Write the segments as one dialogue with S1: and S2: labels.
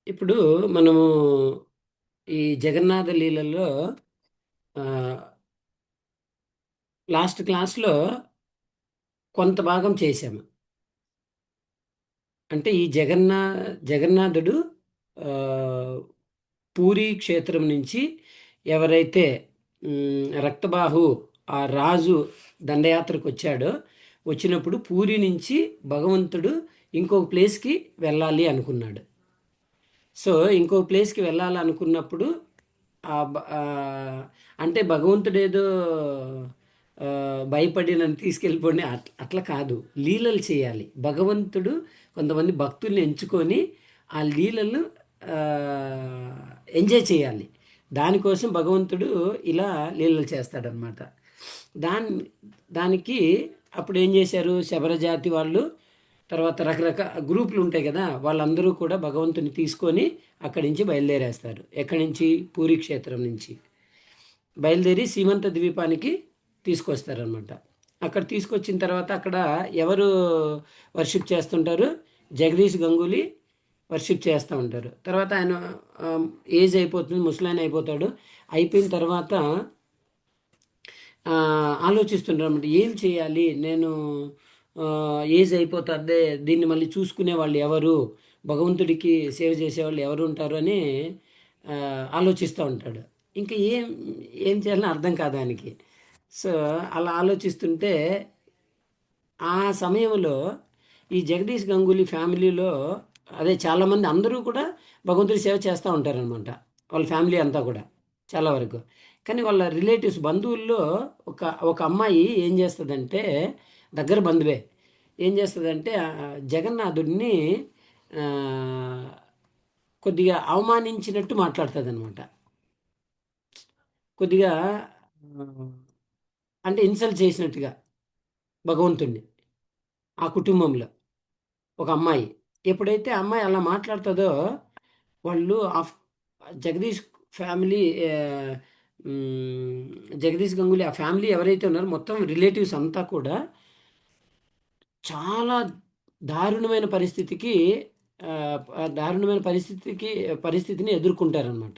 S1: ఇప్పుడు మనము ఈ జగన్నాథ లీలల్లో లాస్ట్ క్లాస్లో కొంత భాగం చేశాము. అంటే ఈ జగన్నాథుడు ఆ, పూరీ క్షేత్రం నుంచి ఎవరైతే రక్తబాహు ఆ రాజు దండయాత్రకు వచ్చాడో, వచ్చినప్పుడు పూరి నుంచి భగవంతుడు ఇంకొక ప్లేస్కి వెళ్ళాలి అనుకున్నాడు. సో ఇంకో ప్లేస్కి వెళ్ళాలనుకున్నప్పుడు అంటే భగవంతుడు ఏదో భయపడి నన్ను తీసుకెళ్ళిపోండి అట్లా కాదు. లీలలు చేయాలి భగవంతుడు. కొంతమంది భక్తుల్ని ఎంచుకొని ఆ లీలలు ఆ, ఎంజాయ్ చేయాలి. దానికోసం భగవంతుడు ఇలా లీలలు చేస్తాడనమాట. దాని దానికి అప్పుడు ఏం చేశారు శబరజాతి వాళ్ళు, తర్వాత రకరకాల గ్రూపులు ఉంటాయి కదా, వాళ్ళందరూ కూడా భగవంతుని తీసుకొని అక్కడి నుంచి బయలుదేరేస్తారు. ఎక్కడి నుంచి? పూరీ క్షేత్రం నుంచి బయలుదేరి సీమంత ద్వీపానికి తీసుకొస్తారనమాట. అక్కడ తీసుకొచ్చిన తర్వాత అక్కడ ఎవరు వర్షిప్ చేస్తుంటారు? జగదీష్ గంగూలీ వర్షిప్ చేస్తూ ఉంటారు. తర్వాత ఆయన ఏజ్ అయిపోతుంది, ముసలాయన అయిపోతాడు. అయిపోయిన తర్వాత ఆలోచిస్తుంటారు అనమాట, ఏం చేయాలి నేను, ఏజ్ అయిపోతుంది, దీన్ని మళ్ళీ చూసుకునే వాళ్ళు ఎవరు, భగవంతుడికి సేవ చేసేవాళ్ళు ఎవరు ఉంటారు అని ఆలోచిస్తూ ఉంటాడు. ఇంకా ఏం ఏం చేయాలని అర్థం కాదు ఆయనకి. సో అలా ఆలోచిస్తుంటే ఆ సమయంలో ఈ జగదీష్ గంగూలీ ఫ్యామిలీలో అదే చాలామంది అందరూ కూడా భగవంతుడి సేవ చేస్తూ ఉంటారనమాట. వాళ్ళ ఫ్యామిలీ అంతా కూడా చాలా వరకు. కానీ వాళ్ళ రిలేటివ్స్ బంధువుల్లో ఒక ఒక అమ్మాయి ఏం చేస్తుందంటే, దగ్గర బంధువే, ఏం చేస్తుందంటే జగన్నాథుడిని ఆ, కొద్దిగా అవమానించినట్టు మాట్లాడుతుంది అనమాట. కొద్దిగా ఆ, అంటే ఇన్సల్ట్ చేసినట్టుగా భగవంతుణ్ణి ఆ కుటుంబంలో ఒక అమ్మాయి. ఎప్పుడైతే ఆ అమ్మాయి అలా మాట్లాడుతుందో, వాళ్ళు జగదీష్ ఫ్యామిలీ మ్, జగదీష్ గంగూలీ ఆ ఫ్యామిలీ ఎవరైతే ఉన్నారో మొత్తం రిలేటివ్స్ అంతా కూడా చాలా దారుణమైన పరిస్థితికి ఆ, దారుణమైన పరిస్థితిని ఎదుర్కొంటారనమాట.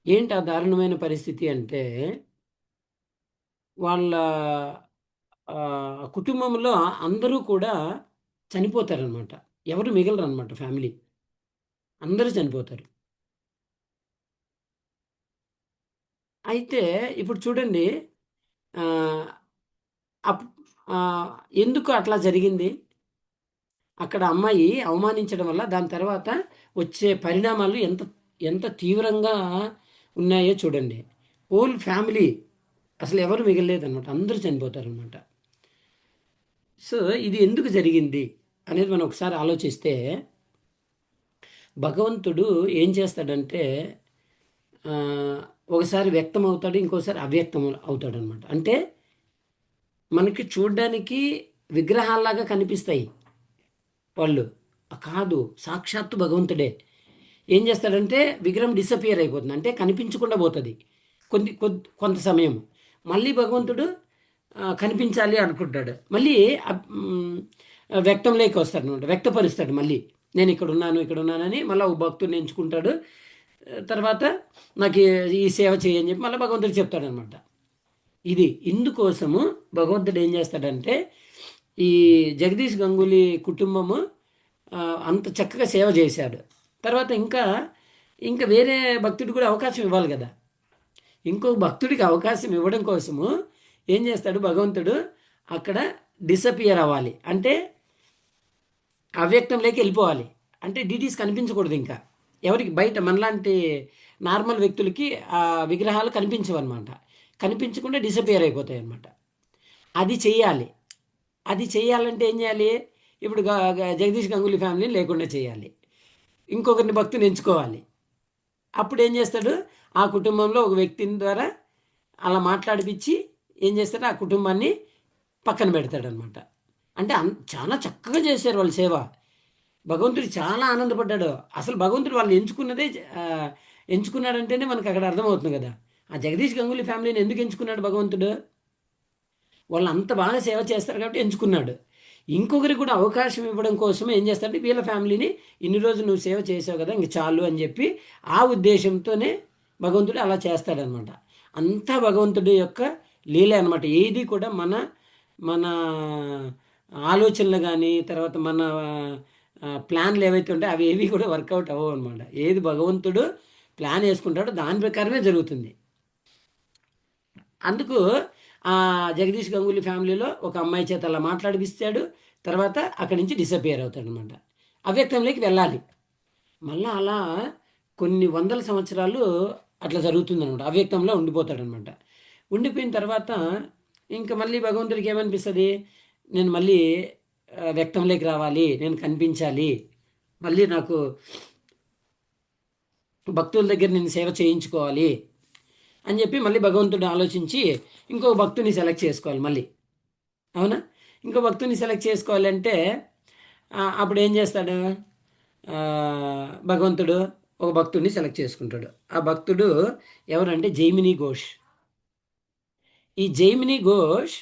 S1: ఏంటి ఆ దారుణమైన పరిస్థితి అంటే, వాళ్ళ కుటుంబంలో అందరూ కూడా చనిపోతారనమాట. ఎవరు మిగలరు అనమాట ఫ్యామిలీ, అందరూ చనిపోతారు. అయితే ఇప్పుడు చూడండి, ఆ, అప్ ఆ, ఎందుకు అట్లా జరిగింది? అక్కడ అమ్మాయి అవమానించడం వల్ల దాని తర్వాత వచ్చే పరిణామాలు ఎంత ఎంత తీవ్రంగా ఉన్నాయో చూడండి. హోల్ ఫ్యామిలీ అసలు ఎవరు మిగలలేదన్నమాట, అందరూ చనిపోతారనమాట. సో ఇది ఎందుకు జరిగింది అనేది మనం ఒకసారి ఆలోచిస్తే, భగవంతుడు ఏం చేస్తాడంటే ఆ, ఒకసారి వ్యక్తం అవుతాడు, ఇంకోసారి అవ్యక్తం అవుతాడు అనమాట. అంటే మనకి చూడ్డానికి విగ్రహాల్లాగా కనిపిస్తాయి వాళ్ళు, కాదు, సాక్షాత్తు భగవంతుడే. ఏం చేస్తాడంటే విగ్రహం డిసపియర్ అయిపోతుంది, అంటే కనిపించకుండా పోతుంది కొంత సమయం. మళ్ళీ భగవంతుడు కనిపించాలి అనుకుంటాడు, మళ్ళీ వ్యక్తంలోకి వస్తాడు అనమాట, వ్యక్తపరుస్తాడు మళ్ళీ. నేను ఇక్కడ ఉన్నానని మళ్ళీ ఒక భక్తుడిని ఎంచుకుంటాడు. తర్వాత నాకు ఈ సేవ చేయని చెప్పి మళ్ళీ భగవంతుడు చెప్తాడనమాట. ఇది ఇందుకోసము భగవంతుడు ఏం చేస్తాడంటే, ఈ జగదీష్ గంగూలీ కుటుంబము ఆ, అంత చక్కగా సేవ చేశాడు. తర్వాత ఇంకా ఇంకా వేరే భక్తుడికి కూడా అవకాశం ఇవ్వాలి కదా. ఇంకో భక్తుడికి అవకాశం ఇవ్వడం కోసము ఏం చేస్తాడు భగవంతుడు, అక్కడ డిసపియర్ అవ్వాలి, అంటే అవ్యక్తంలోకి వెళ్ళిపోవాలి. అంటే డీటీస్ కనిపించకూడదు ఇంకా ఎవరికి, బయట మనలాంటి నార్మల్ వ్యక్తులకి ఆ విగ్రహాలు కనిపించవన్నమాట. కనిపించకుండా డిసపియర్ అయిపోతాయి అన్నమాట. అది చెయ్యాలి. అది చెయ్యాలంటే ఏం చేయాలి? ఇప్పుడు జగదీష్ గంగూలీ ఫ్యామిలీని లేకుండా చేయాలి, ఇంకొకరిని భక్తుని ఎంచుకోవాలి. అప్పుడు ఏం చేస్తాడు, ఆ కుటుంబంలో ఒక వ్యక్తిని ద్వారా అలా మాట్లాడిపించి ఏం చేస్తాడు, ఆ కుటుంబాన్ని పక్కన పెడతాడనమాట. అంటే చాలా చక్కగా చేశారు వాళ్ళ సేవ. భగవంతుడు చాలా ఆనందపడ్డాడు. అసలు భగవంతుడు వాళ్ళు ఎంచుకున్నదే ఎంచుకున్నాడంటేనే మనకు అక్కడ అర్థమవుతుంది కదా, ఆ జగదీష్ గంగూలీ ఫ్యామిలీని ఎందుకు ఎంచుకున్నాడు భగవంతుడు. వాళ్ళు అంత బాగా సేవ చేస్తారు కాబట్టి ఎంచుకున్నాడు. ఇంకొకరికి కూడా అవకాశం ఇవ్వడం కోసం ఏం చేస్తాడంటే వీళ్ళ ఫ్యామిలీని ఇన్ని రోజులు నువ్వు సేవ చేసావు కదా ఇంక చాలు అని చెప్పి ఆ ఉద్దేశంతోనే భగవంతుడు అలా చేస్తాడనమాట. అంతా భగవంతుడి యొక్క లీల అనమాట. ఏది కూడా మన మన ఆలోచనలు కానీ తర్వాత మన ప్లాన్లు ఏవైతే ఉంటాయో అవి ఏవి కూడా వర్కౌట్ అవ్వవు అనమాట. ఏది భగవంతుడు ప్లాన్ వేసుకుంటాడో దాని ప్రకారమే జరుగుతుంది. అందుకు జగదీష్ గంగూలీ ఫ్యామిలీలో ఒక అమ్మాయి చేత అలా మాట్లాడిపిస్తాడు. తర్వాత అక్కడి నుంచి డిసపియర్ అవుతాడు అనమాట. అవ్యక్తంలోకి వెళ్ళాలి. మళ్ళీ అలా కొన్ని వందల సంవత్సరాలు అట్లా జరుగుతుందనమాట. అవ్యక్తంలో ఉండిపోతాడనమాట. ఉండిపోయిన తర్వాత ఇంకా మళ్ళీ భగవంతుడికి ఏమనిపిస్తుంది, నేను మళ్ళీ వ్యక్తంలోకి రావాలి, నేను కనిపించాలి, మళ్ళీ నాకు భక్తుల దగ్గర నేను సేవ చేయించుకోవాలి అని చెప్పి మళ్ళీ భగవంతుడు ఆలోచించి ఇంకో భక్తుని సెలెక్ట్ చేసుకోవాలి మళ్ళీ. అవునా? ఇంకో భక్తుని సెలెక్ట్ చేసుకోవాలంటే అప్పుడు ఏం చేస్తాడు, భగవంతుడు ఒక భక్తుడిని సెలెక్ట్ చేసుకుంటాడు. ఆ భక్తుడు ఎవరంటే జైమిని ఘోష్. ఈ జైమిని ఘోష్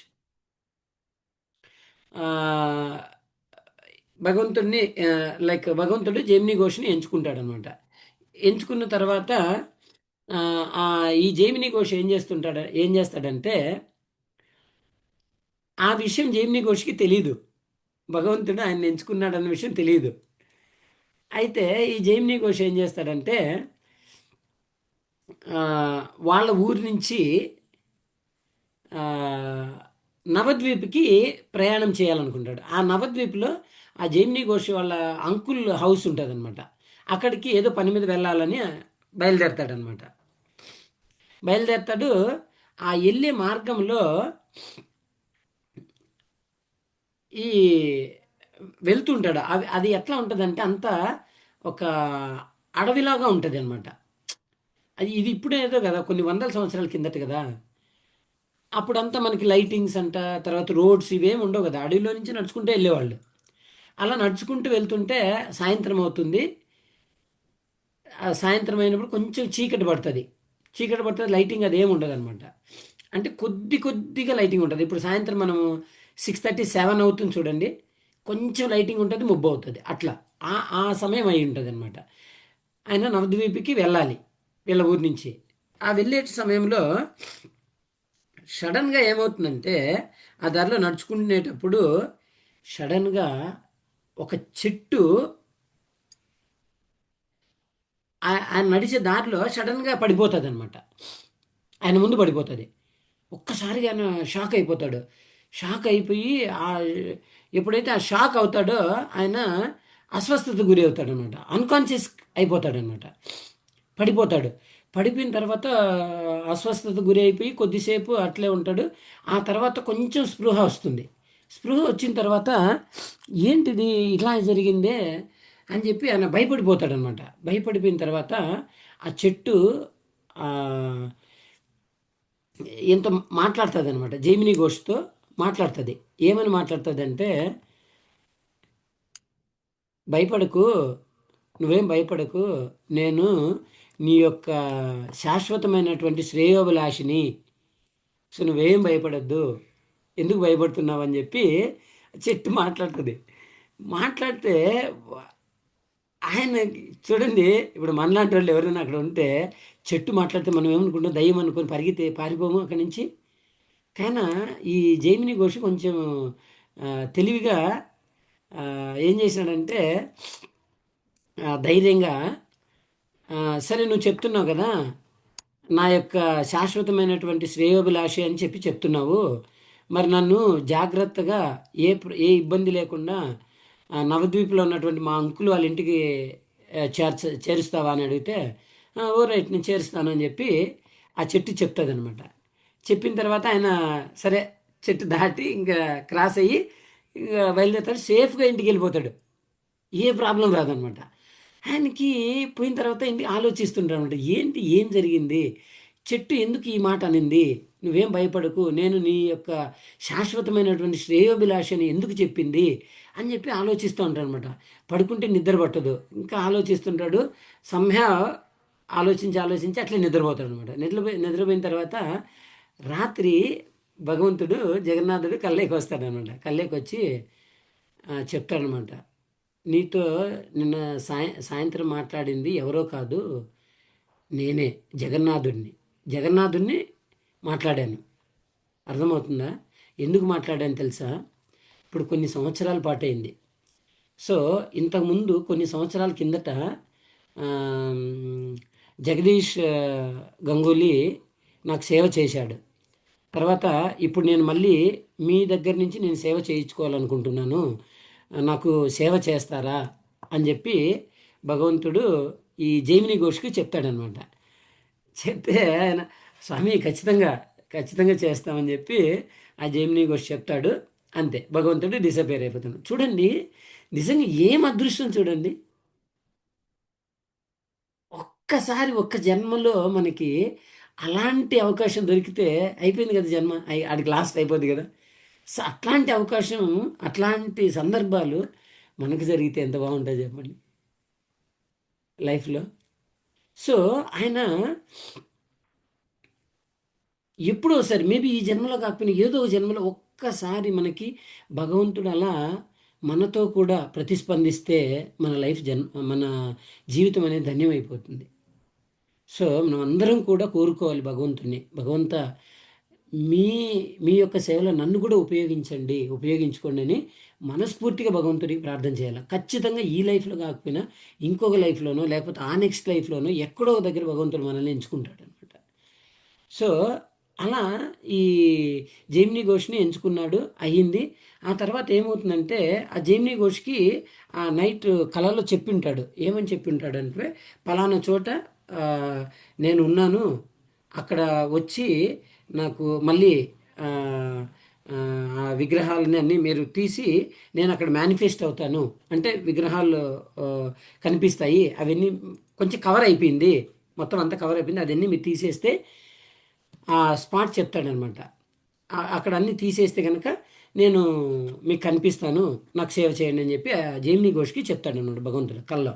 S1: భగవంతుడిని భగవంతుడు జైమిని ఘోష్ని ఎంచుకుంటాడు అనమాట. ఎంచుకున్న తర్వాత ఈ జైమిని ఘోష్ ఏం చేస్తాడంటే ఆ విషయం జైమిని ఘోష్కి తెలీదు. భగవంతుడు ఆయన ఎంచుకున్నాడు అన్న విషయం తెలియదు. అయితే ఈ జైమిని ఘోష్ ఏం చేస్తాడంటే వాళ్ళ ఊరి నుంచి నవద్వీప్కి ప్రయాణం చేయాలనుకుంటాడు. ఆ నవద్వీప్లో ఆ జైమిని ఘోష్ వాళ్ళ అంకుల్ హౌస్ ఉంటుంది అనమాట. అక్కడికి ఏదో పని మీద వెళ్ళాలని బయలుదేరతాడనమాట. బయలుదేరతాడు. ఆ వెళ్ళే మార్గంలో ఈ వెళ్తుంటాడు. అది ఎట్లా ఉంటుందంటే అంతా ఒక అడవిలాగా ఉంటుంది అనమాట. ఇది ఇప్పుడే ఏదో కదా, కొన్ని వందల సంవత్సరాల కిందట కదా. అప్పుడంతా మనకి లైటింగ్స్ అంట, తర్వాత రోడ్స్ ఇవేమి ఉండవు కదా. అడవిలో నుంచి నడుచుకుంటూ వెళ్ళేవాళ్ళు. అలా నడుచుకుంటూ వెళ్తుంటే సాయంత్రం అవుతుంది. సాయంత్రం అయినప్పుడు కొంచెం చీకటి పడుతుంది. లైటింగ్ అదేమి ఉండదు అనమాట. అంటే కొద్దిగా లైటింగ్ ఉంటుంది. ఇప్పుడు సాయంత్రం మనము 6:30, 7 అవుతుంది చూడండి, కొంచెం లైటింగ్ ఉంటుంది, ముబ్బు అవుతుంది. అట్లా ఆ సమయం అయి ఉంటుంది అనమాట. ఆయన నవద్వీప్కి వెళ్ళాలి వీళ్ళ ఊరి నుంచి. ఆ వెళ్ళే సమయంలో సడన్గా ఏమవుతుందంటే ఆ దారిలో నడుచుకునేటప్పుడు సడన్గా ఒక చెట్టు ఆయన నడిచే దారిలో సడన్గా పడిపోతుంది అనమాట. ఆయన ముందు పడిపోతుంది. ఒక్కసారిగా ఆయన షాక్ అయిపోతాడు. షాక్ అయిపోయి ఎప్పుడైతే ఆ షాక్ అవుతాడో ఆయన అస్వస్థత గురి అవుతాడు అనమాట. అన్కాన్షియస్ అయిపోతాడనమాట. పడిపోయిన తర్వాత అస్వస్థత గురి అయిపోయి కొద్దిసేపు అట్లే ఉంటాడు. ఆ తర్వాత కొంచెం స్పృహ వస్తుంది. స్పృహ వచ్చిన తర్వాత ఏంటిది ఇలా జరిగిందే అని చెప్పి ఆయన భయపడిపోతాడనమాట. భయపడిపోయిన తర్వాత ఆ చెట్టు ఎంతో మాట్లాడుతుంది అనమాట. జైమిని ఘోష్తో మాట్లాడుతుంది. ఏమని మాట్లాడుతుంది అంటే, భయపడకు, నువ్వేం భయపడకు, నేను నీ యొక్క శాశ్వతమైనటువంటి శ్రేయోభిలాషిని, సో నువ్వేం భయపడద్దు, ఎందుకు భయపడుతున్నావు అని చెప్పి చెట్టు మాట్లాడుతుంది. మాట్లాడితే ఆయన చూడండి, ఇప్పుడు మనలాంటి వాళ్ళు ఎవరైనా అక్కడ ఉంటే చెట్టు మాట్లాడితే మనం ఏమనుకుంటాం, దయ్యం అనుకొని పారిపోము అక్కడి నుంచి. కానీ ఈ జైమిని ఘోష్ కొంచెం తెలివిగా ఏం చేసినాడంటే ధైర్యంగా, సరే నువ్వు చెప్తున్నావు కదా నా యొక్క శాశ్వతమైనటువంటి శ్రేయోభిలాషి అని చెప్పి చెప్తున్నావు, మరి నన్ను జాగ్రత్తగా ఏ ఇబ్బంది లేకుండా నవద్వీప్లో ఉన్నటువంటి మా అంకులు వాళ్ళ ఇంటికి చేరుస్తావా అని అడిగితే, ఓ రైట్ నేను చేరుస్తాను అని చెప్పి ఆ చెట్టు చెప్తుంది అనమాట. చెప్పిన తర్వాత ఆయన సరే చెట్టు దాటి ఇంకా క్రాస్ అయ్యి ఇంకా బయలుదేరుతాడు. సేఫ్గా ఇంటికి వెళ్ళిపోతాడు. ఏ ప్రాబ్లం రాదనమాట. ఆయనకి పోయిన తర్వాత ఇంటికి ఆలోచిస్తుంటాడు అనమాట. ఏం జరిగింది, చెట్టు ఎందుకు ఈ మాట అనింది, నువ్వేం భయపడకు, నేను నీ యొక్క శాశ్వతమైనటువంటి శ్రేయోభిలాషని ఎందుకు చెప్పింది అని చెప్పి ఆలోచిస్తూ ఉంటాడు అనమాట. పడుకుంటే నిద్ర పట్టదు, ఇంకా ఆలోచిస్తుంటాడు. ఆలోచించి అట్లే నిద్రపోతాడు అనమాట. నిద్రపోయిన తర్వాత రాత్రి భగవంతుడు జగన్నాథుడు కల్లేకి వస్తాడనమాట. కల్లేకి వచ్చి చెప్తాడనమాట. నీతో నిన్న సాయంత్రం మాట్లాడింది ఎవరో కాదు, నేనే జగన్నాథుడిని. జగన్నాథుడిని మాట్లాడాను. అర్థమవుతుందా? ఎందుకు మాట్లాడాను తెలుసా? ఇప్పుడు కొన్ని సంవత్సరాల పాటయింది. సో, ఇంతకుముందు కొన్ని సంవత్సరాల కిందట జగదీష్ గంగూలీ నాకు సేవ చేశాడు. తర్వాత ఇప్పుడు నేను మళ్ళీ మీ దగ్గర నుంచి నేను సేవ చేయించుకోవాలనుకుంటున్నాను. నాకు సేవ చేస్తారా అని చెప్పి భగవంతుడు ఈ జైమిని ఘోష్కి చెప్తాడనమాట. చెప్తే ఆయన స్వామి ఖచ్చితంగా ఖచ్చితంగా చేస్తామని చెప్పి ఆ జైమిని ఘోష్ చెప్తాడు. అంతే, భగవంతుడు డిసపేర్ అయిపోతాడు. చూడండి, నిజంగా ఏం అదృష్టం చూడండి. ఒక్కసారి ఒక్క జన్మలో మనకి అలాంటి అవకాశం దొరికితే అయిపోయింది కదా జన్మ. ఆడికి లాస్ట్ అయిపోద్ది కదా. సో అట్లాంటి అవకాశం, అట్లాంటి సందర్భాలు మనకు జరిగితే ఎంత బాగుంటుంది చెప్పండి లైఫ్లో. సో ఆయన ఎప్పుడో ఒకసారి, మేబీ ఈ జన్మలో కాకపోయినా ఏదో ఒక జన్మలో ఒక్కసారి మనకి భగవంతుడు అలా మనతో కూడా ప్రతిస్పందిస్తే మన లైఫ్ మన జీవితం అనేది ధన్యమైపోతుంది. సో మనం అందరం కూడా కోరుకోవాలి భగవంతుని, భగవంత మీ మీ యొక్క సేవలో నన్ను కూడా ఉపయోగించుకోండి అని మనస్ఫూర్తిగా భగవంతుడికి ప్రార్థన చేయాలి. ఖచ్చితంగా ఈ లైఫ్లో కాకపోయినా ఇంకొక లైఫ్లోనో, లేకపోతే ఆ నెక్స్ట్ లైఫ్లోనో ఎక్కడో ఒక దగ్గర భగవంతుడు మనల్ని ఎంచుకుంటాడు అనమాట. సో అలా ఈ జైమిని ఘోష్ని ఎంచుకున్నాడు, అయ్యింది. ఆ తర్వాత ఏమవుతుందంటే ఆ జైమిని ఘోష్కి ఆ నైట్ కలలో చెప్పింటాడు. ఏమని చెప్పింటాడు అంటే, పలానా చోట నేను ఉన్నాను, అక్కడ వచ్చి నాకు మళ్ళీ ఆ విగ్రహాలని అన్నీ మీరు తీసి నేను అక్కడ మేనిఫెస్ట్ అవుతాను అంటే విగ్రహాలు కనిపిస్తాయి, అవన్నీ కొంచెం కవర్ అయిపోయింది, మొత్తం అంతా కవర్ అయిపోయింది, అవన్నీ మీరు తీసేస్తే ఆ స్పాట్ చెప్తాడనమాట. అక్కడ అన్నీ తీసేస్తే కనుక నేను మీకు కనిపిస్తాను, నాకు సేవ చేయండి అని చెప్పి జైమిని ఘోష్కి చెప్తాడనమాట భగవంతుడు కల్లో.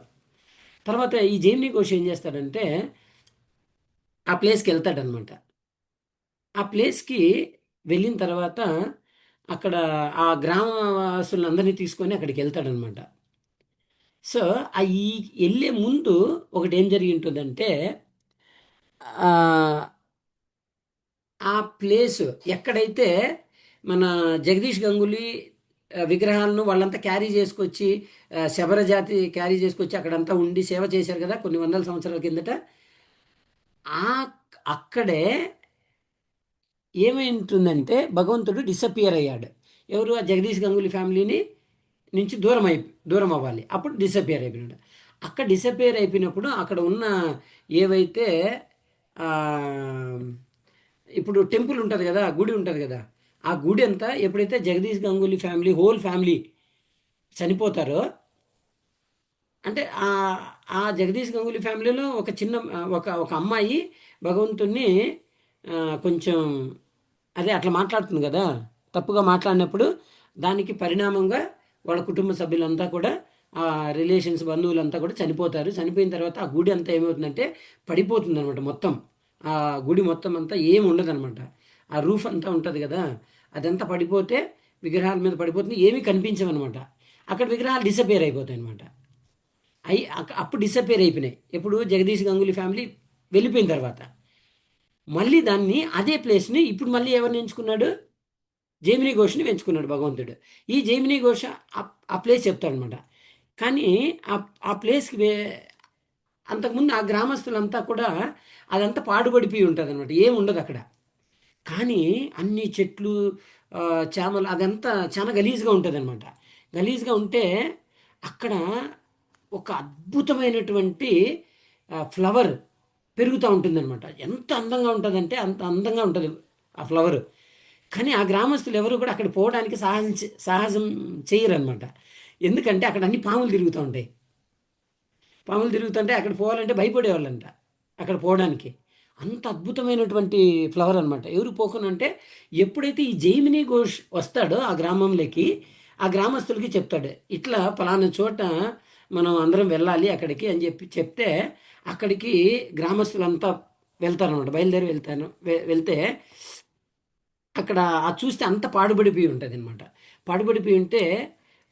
S1: తర్వాత ఈ జైమిని ఘోష్ ఏం చేస్తాడంటే ఆ ప్లేస్కి వెళ్తాడనమాట. ఆ ప్లేస్కి వెళ్ళిన తర్వాత అక్కడ ఆ గ్రామవాసులందరినీ తీసుకొని అక్కడికి వెళ్తాడనమాట. సో ఈ వెళ్ళే ముందు ఒకటి ఏం జరిగి ఉంటుందంటే ఆ ప్లేస్ ఎక్కడైతే మన జగదీష్ గంగూలీ విగ్రహాలను వాళ్ళంతా క్యారీ చేసుకొచ్చి శబర జాతి క్యారీ చేసుకొచ్చి అక్కడంతా ఉండి సేవ చేశారు కదా కొన్ని వందల సంవత్సరాల కిందట. ఆ అక్కడే ఏమైంటుందంటే భగవంతుడు డిసపియర్ అయ్యాడు. ఎవరు? ఆ జగదీష్ గంగూలీ ఫ్యామిలీని నుంచి దూరం అవ్వాలి, అప్పుడు డిసపియర్ అయిపోయినాడు. అక్కడ డిసపియర్ అయిపోయినప్పుడు అక్కడ ఉన్న ఏవైతే ఇప్పుడు టెంపుల్ ఉంటుంది కదా, గుడి ఉంటుంది కదా, ఆ గుడి అంతా ఎప్పుడైతే Jagdish Ganguly family whole family చనిపోతారో, అంటే ఆ జగదీష్ గంగూలీ ఫ్యామిలీలో ఒక చిన్న ఒక అమ్మాయి భగవంతుణ్ణి కొంచెం అదే అట్లా మాట్లాడుతుంది కదా, తప్పుగా మాట్లాడినప్పుడు దానికి పరిణామంగా వాళ్ళ కుటుంబ సభ్యులంతా కూడా ఆ రిలేషన్స్ బంధువులంతా కూడా చనిపోతారు. చనిపోయిన తర్వాత ఆ గుడి అంతా ఏమవుతుందంటే పడిపోతుంది అనమాట. మొత్తం ఆ గుడి మొత్తం అంతా ఏమి ఉండదన్నమాట. ఆ రూఫ్ అంతా ఉంటుంది కదా, అదంతా పడిపోతే విగ్రహాల మీద పడిపోతుంది, ఏమీ కనిపించవన్నమాట. అక్కడ విగ్రహాలు డిసపేర్ అయిపోతాయి అనమాట. అప్పుడు డిసపేర్ అయిపోయినాయి ఎప్పుడు? జగదీష్ గంగూలీ ఫ్యామిలీ వెళ్ళిపోయిన తర్వాత. మళ్ళీ దాన్ని అదే ప్లేస్ని ఇప్పుడు మళ్ళీ ఎవరిని ఎంచుకున్నాడు? జైమిని ఘోష్ని ఎంచుకున్నాడు భగవంతుడు. ఈ జైమిని ఘోష ఆ ప్లేస్ చెప్తాడనమాట. కానీ ఆ ప్లేస్కి అంతకుముందు ఆ గ్రామస్తులంతా కూడా అదంతా పాడుపడిపోయి ఉంటుంది అనమాట, ఏమి ఉండదు అక్కడ. కానీ అన్ని చెట్లు, చేమలు, అదంతా చాలా గలీజ్గా ఉంటుంది అనమాట. గలీజ్గా ఉంటే అక్కడ ఒక అద్భుతమైనటువంటి ఫ్లవర్ పెరుగుతూ ఉంటుందన్నమాట. ఎంత అందంగా ఉంటుందంటే అంత అందంగా ఉంటుంది ఆ ఫ్లవర్. కానీ ఆ గ్రామస్తులు ఎవరు కూడా అక్కడ పోవడానికి సాహసం చేయరనమాట. ఎందుకంటే అక్కడ అన్ని పాములు తిరుగుతూ ఉంటాయి. పాములు తిరుగుతుంటే అక్కడ పోవాలంటే భయపడేవాళ్ళంట అక్కడ పోవడానికి. అంత అద్భుతమైనటువంటి ఫ్లవర్ అనమాట. ఎవరు పోకునంటే ఎప్పుడైతే ఈ జైమిని ఘోష్ వస్తాడో ఆ గ్రామంలోకి, ఆ గ్రామస్తులకి చెప్తాడు, ఇట్లా పలానా చోట మనం అందరం వెళ్ళాలి అక్కడికి అని చెప్తే అక్కడికి గ్రామస్తులంతా వెళ్తారనమాట. బయలుదేరి వెళ్తే అక్కడ చూస్తే అంత పాడుబడిపోయి ఉంటుంది అనమాట. పాడుబడిపోయి ఉంటే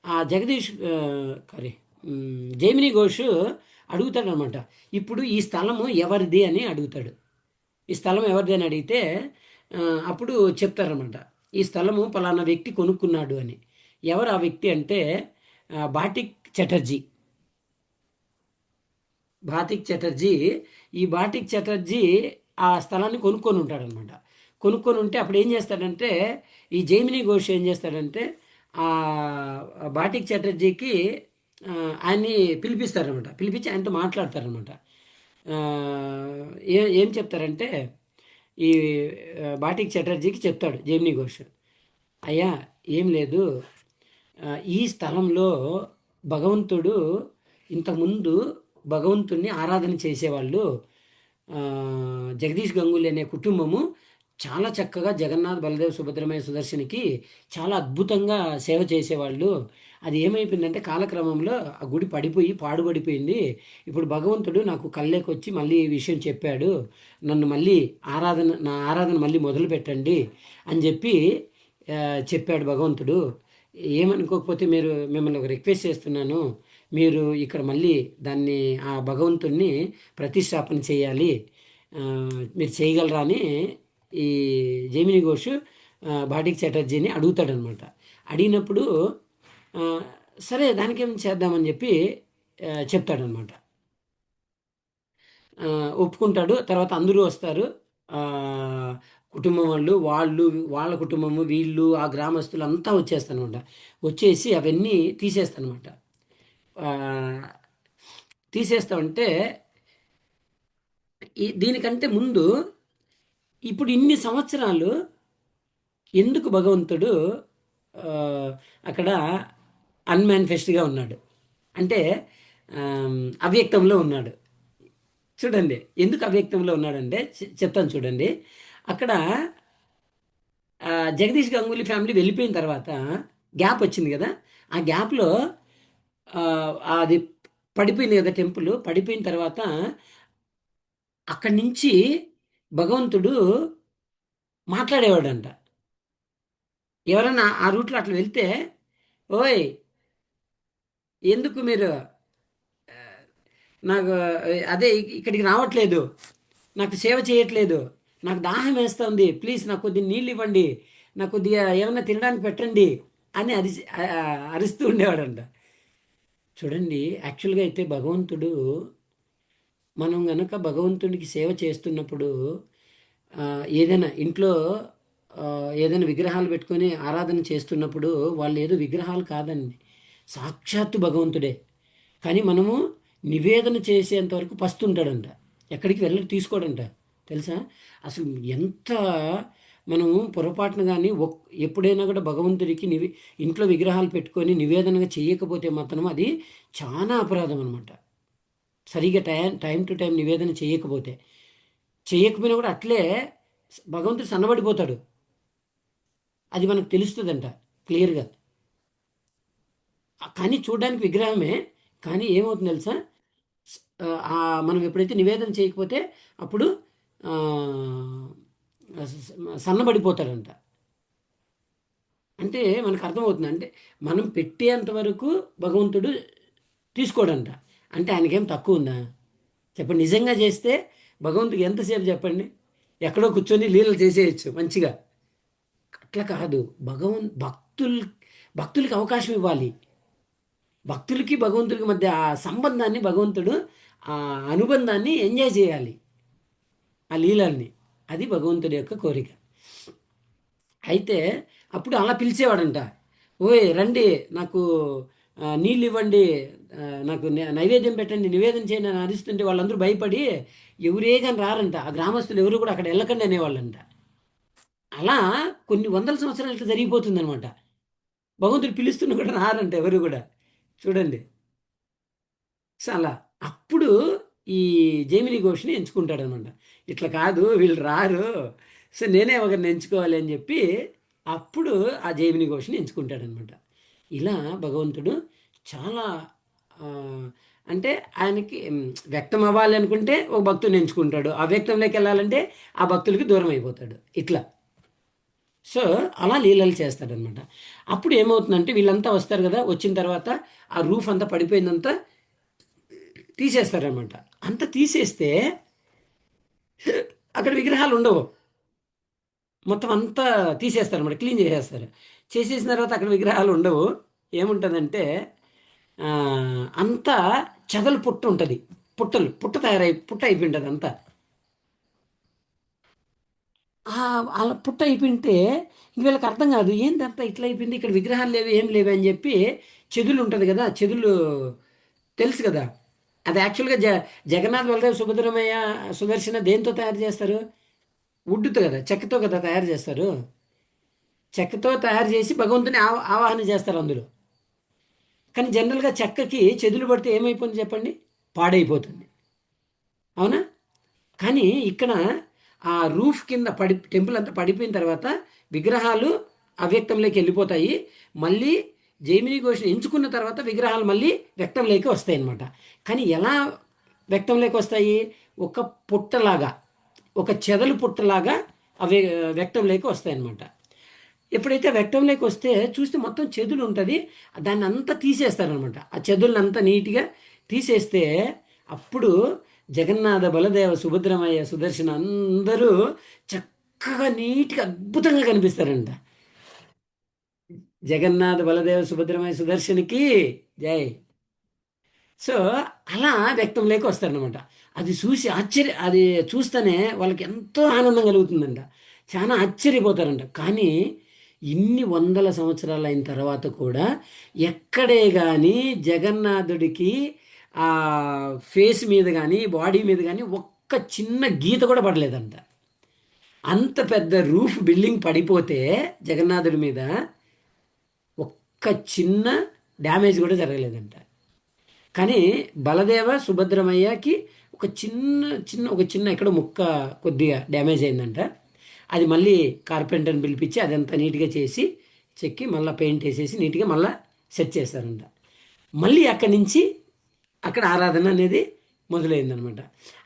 S1: ఆ జగదీష్ సారీ జైమిని ఘోష్ అడుగుతాడనమాట. ఇప్పుడు ఈ స్థలము ఎవరిది అని అడుగుతాడు. ఈ స్థలం ఎవరిది అని అడిగితే ఆ, అప్పుడు చెప్తారనమాట. ఈ స్థలము పలానా వ్యక్తి కొనుక్కున్నాడు అని. ఎవరు ఆ వ్యక్తి అంటే బాటిక్ చటర్జీ. బాటిక్ చటర్జీ ఈ బాటిక్ చటర్జీ ఆ స్థలాన్ని కొనుక్కొని ఉంటాడనమాట. కొనుక్కొని ఉంటే అప్పుడు ఏం చేస్తాడంటే ఈ జైమిని ఘోష్ ఏం చేస్తాడంటే ఆ బాటిక్ చటర్జీకి ఆ, ఆయన్ని పిలిపిస్తారనమాట. పిలిపించి ఆయనతో మాట్లాడతారనమాట. ఆ, ఏం చెప్తారంటే ఈ బాటిక్ చటర్జీకి చెప్తాడు జైమిని ఘోష్. అయ్యా, ఏం లేదు, ఈ స్థలంలో భగవంతుడు ఇంతకుముందు భగవంతుణ్ణి ఆరాధన చేసేవాళ్ళు. ఆ, జగదీష్ గంగూలీ అనే కుటుంబము చాలా చక్కగా జగన్నాథ్ బలదేవ్ సుభద్రమయ్య సుదర్శనికి చాలా అద్భుతంగా సేవ చేసేవాళ్ళు. అది ఏమైపోయిందంటే కాలక్రమంలో ఆ గుడి పడిపోయి పాడుపడిపోయింది. ఇప్పుడు భగవంతుడు నాకు కళ్ళేకొచ్చి మళ్ళీ ఈ విషయం చెప్పాడు. నన్ను మళ్ళీ నా ఆరాధన మళ్ళీ మొదలు పెట్టండి అని చెప్పి ఆ, చెప్పాడు భగవంతుడు. ఏమనుకోకపోతే మీరు మిమ్మల్ని ఒక రిక్వెస్ట్ చేస్తున్నాను. మీరు ఇక్కడ మళ్ళీ దాన్ని ఆ భగవంతుణ్ణి ప్రతిష్టాపన చేయాలి. ఆ, మీరు చేయగలరా అని ఈ జైమిని ఘోష్ బాటిక్ చటర్జీని అడుగుతాడనమాట. అడిగినప్పుడు ఆ, సరే దానికేం చేద్దామని చెప్పి చెప్తాడనమాట. ఒప్పుకుంటాడు. తర్వాత అందరూ వస్తారు. ఆ, కుటుంబం వాళ్ళు వాళ్ళ కుటుంబము వీళ్ళు ఆ గ్రామస్తులు అంతా వచ్చేస్తారనమాట. వచ్చేసి అవన్నీ తీసేస్తానమాట. తీసేస్తామంటే దీనికంటే ముందు ఇప్పుడు ఇన్ని సంవత్సరాలు ఎందుకు భగవంతుడు ఆ, అక్కడ అన్మానిఫెస్ట్గా ఉన్నాడు అంటే అవ్యక్తంలో ఉన్నాడు. చూడండి ఎందుకు అవ్యక్తంలో ఉన్నాడంటే చెప్తాను చూడండి. అక్కడ జగదీష్ గంగూలీ ఫ్యామిలీ వెళ్ళిపోయిన తర్వాత గ్యాప్ వచ్చింది కదా. ఆ గ్యాప్లో అది పడిపోయింది కదా, టెంపుల్ పడిపోయిన తర్వాత అక్కడి నుంచి భగవంతుడు మాట్లాడేవాడంట. ఎవరైనా ఆ రూట్లో అట్లా వెళ్తే, ఓయ్, ఎందుకు మీరు నాకు అదే ఇక్కడికి రావట్లేదు, నాకు సేవ చేయట్లేదు, నాకు దాహం వేస్తుంది, ప్లీజ్ నాకు కొద్దిగా నీళ్ళు ఇవ్వండి, నాకు కొద్దిగా ఏమైనా తినడానికి పెట్టండి అని అరుస్తూ ఉండేవాడంట. చూడండి, యాక్చువల్గా అయితే భగవంతుడు, మనం గనక భగవంతునికి సేవ చేస్తున్నప్పుడు ఏదైనా ఇంట్లో ఏదైనా విగ్రహాలు పెట్టుకొని ఆరాధన చేస్తున్నప్పుడు వాళ్ళు ఏదో విగ్రహాలు కాదండి, సాక్షాత్తు భగవంతుడే. కానీ మనము నివేదన చేసేంత వరకు పస్తుంటాడంట, ఎక్కడికి వెళ్ళి తీసుకోడంట. తెలుసా? అసలు ఎంత మనము పొరపాటున కానీ ఎప్పుడైనా కూడా భగవంతుడికి ఇంట్లో విగ్రహాలు పెట్టుకొని నివేదనగా చేయకపోతే మాత్రం అది చాలా అపరాధం అనమాట. సరిగ్గా టైం టు టైం నివేదన చేయకపోయినా కూడా అట్లే భగవంతుడు సన్నబడిపోతాడు. అది మనకు తెలుస్తుందంట క్లియర్గా. కానీ చూడడానికి విగ్రహమే, కానీ ఏమవుతుంది తెలుసా, మనం ఎప్పుడైతే నివేదన చేయకపోతే అప్పుడు ఆ, సన్నబడిపోతాడంట. అంటే మనకు అర్థమవుతుంది, అంటే మనం పెట్టేంత వరకు భగవంతుడు తీసుకోడంట. అంటే ఆయనకేం తక్కువ ఉందా చెప్పండి? నిజంగా చేస్తే భగవంతుడికి ఎంతసేపు చెప్పండి, ఎక్కడో కూర్చొని లీలలు చేసేయచ్చు మంచిగా. అట్లా కాదు, భక్తులకి అవకాశం ఇవ్వాలి. భక్తులకి భగవంతుడికి మధ్య ఆ సంబంధాన్ని, భగవంతుడు ఆ అనుబంధాన్ని ఎంజాయ్ చేయాలి, ఆ లీలల్ని. అది భగవంతుడి యొక్క కోరిక. అయితే అప్పుడు అలా పిలిచేవాడంట. ఓయ్ రండి, నాకు నీళ్ళు ఇవ్వండి, నాకు నైవేద్యం పెట్టండి, నివేదన చేయండి అని అరుస్తుంటే వాళ్ళందరూ భయపడి ఎవరే కానీ రారంట. ఆ గ్రామస్తులు ఎవరు కూడా అక్కడ వెళ్ళకండి అనేవాళ్ళంట. అలా కొన్ని వందల సంవత్సరాలు ఇట్లా జరిగిపోతుందనమాట. భగవంతుడు పిలుస్తున్న కూడా రారంట ఎవరు కూడా. చూడండి. సో అలా అప్పుడు ఈ జైమిని ఘోష్ని ఎంచుకుంటాడనమాట. ఇట్లా కాదు, వీళ్ళు రారు, సో నేనే ఒకరిని ఎంచుకోవాలి అని చెప్పి అప్పుడు ఆ జైమిని ఘోష్ని ఎంచుకుంటాడనమాట. ఇలా భగవంతుడు చాలా ఆ, అంటే ఆయనకి వ్యక్తం అవ్వాలి అనుకుంటే ఒక భక్తుని ఎంచుకుంటాడు, ఆ వ్యక్తంలోకి వెళ్ళాలంటే ఆ భక్తులకి దూరం అయిపోతాడు. ఇట్లా సో అలా లీలలు చేస్తాడనమాట. అప్పుడు ఏమవుతుందంటే వీళ్ళంతా వస్తారు కదా, వచ్చిన తర్వాత ఆ రూఫ్ అంతా పడిపోయిందంతా తీసేస్తారనమాట. అంతా తీసేస్తే అక్కడ విగ్రహాలు ఉండవు. మొత్తం అంతా తీసేస్తారనమాట, క్లీన్ చేసేస్తారు. చేసేసిన తర్వాత అక్కడ విగ్రహాలు ఉండవు. ఏముంటుందంటే ఆ, అంతా చెదలు పుట్ట ఉంటుంది. పుట్ట పుట్ట అయిపోయి ఉంటుంది అంతా. అలా పుట్ట అయిపోయింటే ఇంక వీళ్ళకి అర్థం కాదు, ఏందంతా ఇట్లా అయిపోయింది, ఇక్కడ విగ్రహాలు లేవు ఏం లేవు అని చెప్పి. చెదులు ఉంటుంది కదా, చెదులు తెలుసు కదా. అది యాక్చువల్గా జగన్నాథ్ బలదేవ్ సుభద్రమయ్య సుదర్శన దేంతో తయారు చేస్తారు? వుడ్తో కదా, చెక్కతో కదా తయారు చేస్తారు. చెక్కతో తయారు చేసి భగవంతుని ఆవాహన చేస్తారు అందులో. కానీ జనరల్గా చెక్కకి చెదులు పడితే ఏమైపోతుంది చెప్పండి? పాడైపోతుంది. అవునా? కానీ ఇక్కడ ఆ రూఫ్ కింద టెంపుల్ అంతా పడిపోయిన తర్వాత విగ్రహాలు అవ్యక్తంలోకి వెళ్ళిపోతాయి. మళ్ళీ జైమిని ఘోషని ఎంచుకున్న తర్వాత విగ్రహాలు మళ్ళీ వ్యక్తంలోకి వస్తాయి అన్నమాట. కానీ ఎలా వ్యక్తంలోకి వస్తాయి? ఒక పుట్టలాగా, ఒక చెదలు పుట్టలాగా అవి వ్యక్తంలోకి వస్తాయి అన్నమాట. ఎప్పుడైతే వ్యక్తంలోకి వస్తే చూస్తే మొత్తం చెదులు ఉంటుంది. దాన్ని అంతా తీసేస్తారనమాట. ఆ చెదులను అంతా నీట్గా తీసేస్తే అప్పుడు జగన్నాథ బలదేవ సుభద్రమయ్య సుదర్శన అందరూ చక్కగా నీట్గా అద్భుతంగా కనిపిస్తారంట. జగన్నాథ బలదేవ సుభద్రమయ్య సుదర్శనికి జై. సో అలా వ్యక్తంలోకి వస్తారనమాట. అది చూసి అది చూస్తేనే వాళ్ళకి ఎంతో ఆనందం కలుగుతుందంట. చాలా ఆశ్చర్యపోతారంట. కానీ ఇన్ని వందల సంవత్సరాలు అయిన తర్వాత కూడా ఎక్కడే కానీ జగన్నాథుడికి ఆ ఫేస్ మీద కానీ బాడీ మీద కానీ ఒక్క చిన్న గీత కూడా పడలేదంట. అంత పెద్ద రూఫ్ బిల్డింగ్ పడిపోతే జగన్నాథుడి మీద ఒక్క చిన్న డ్యామేజ్ కూడా జరగలేదంట. కానీ బలదేవ సుభద్రమయ్యకి ఒక చిన్న చిన్న ఒక చిన్న ఎక్కడో ముక్క కొద్దిగా డ్యామేజ్ అయిందంట. అది మళ్ళీ కార్పెంటర్ని పిలిపించి అదంతా నీట్గా చేసి చెక్కి మళ్ళీ పెయింట్ వేసేసి నీట్గా మళ్ళీ సెట్ చేస్తారంట. మళ్ళీ అక్కడి నుంచి అక్కడ ఆరాధన అనేది మొదలైందనమాట.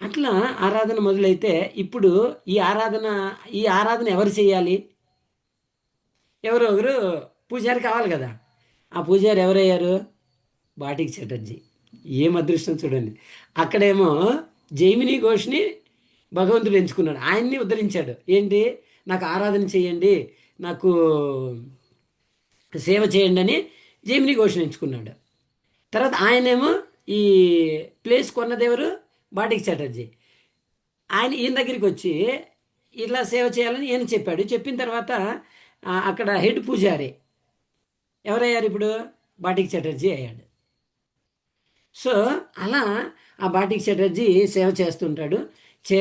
S1: అట్లా ఆరాధన మొదలైతే ఇప్పుడు ఈ ఆరాధన ఎవరు చేయాలి? ఎవరు ఒకరు పూజారి కావాలి కదా. ఆ పూజారి ఎవరయ్యారు? బాటిక్ చటర్జీ. ఏం అదృష్టం చూడండి. అక్కడేమో జైమిని ఘోష్ని భగవంతుడు ఎంచుకున్నాడు, ఆయన్ని ఉద్ధరించాడు. ఏంటి? నాకు ఆరాధన చేయండి, నాకు సేవ చేయండి అని జైమిని ఘోష్ని ఎంచుకున్నాడు. తర్వాత ఆయనేమో ఈ ప్లేస్ కొన్నదెవరు? బాటిక్ చటర్జీ. ఈయన దగ్గరికి వచ్చి ఇట్లా సేవ చేయాలని ఈయన చెప్పాడు. చెప్పిన తర్వాత అక్కడ హెడ్ పూజారి ఎవరయ్యారు ఇప్పుడు? బాటిక్ చటర్జీ అయ్యాడు. సో అలా ఆ బాటిక్ చటర్జీ సేవ చేస్తుంటాడు. చే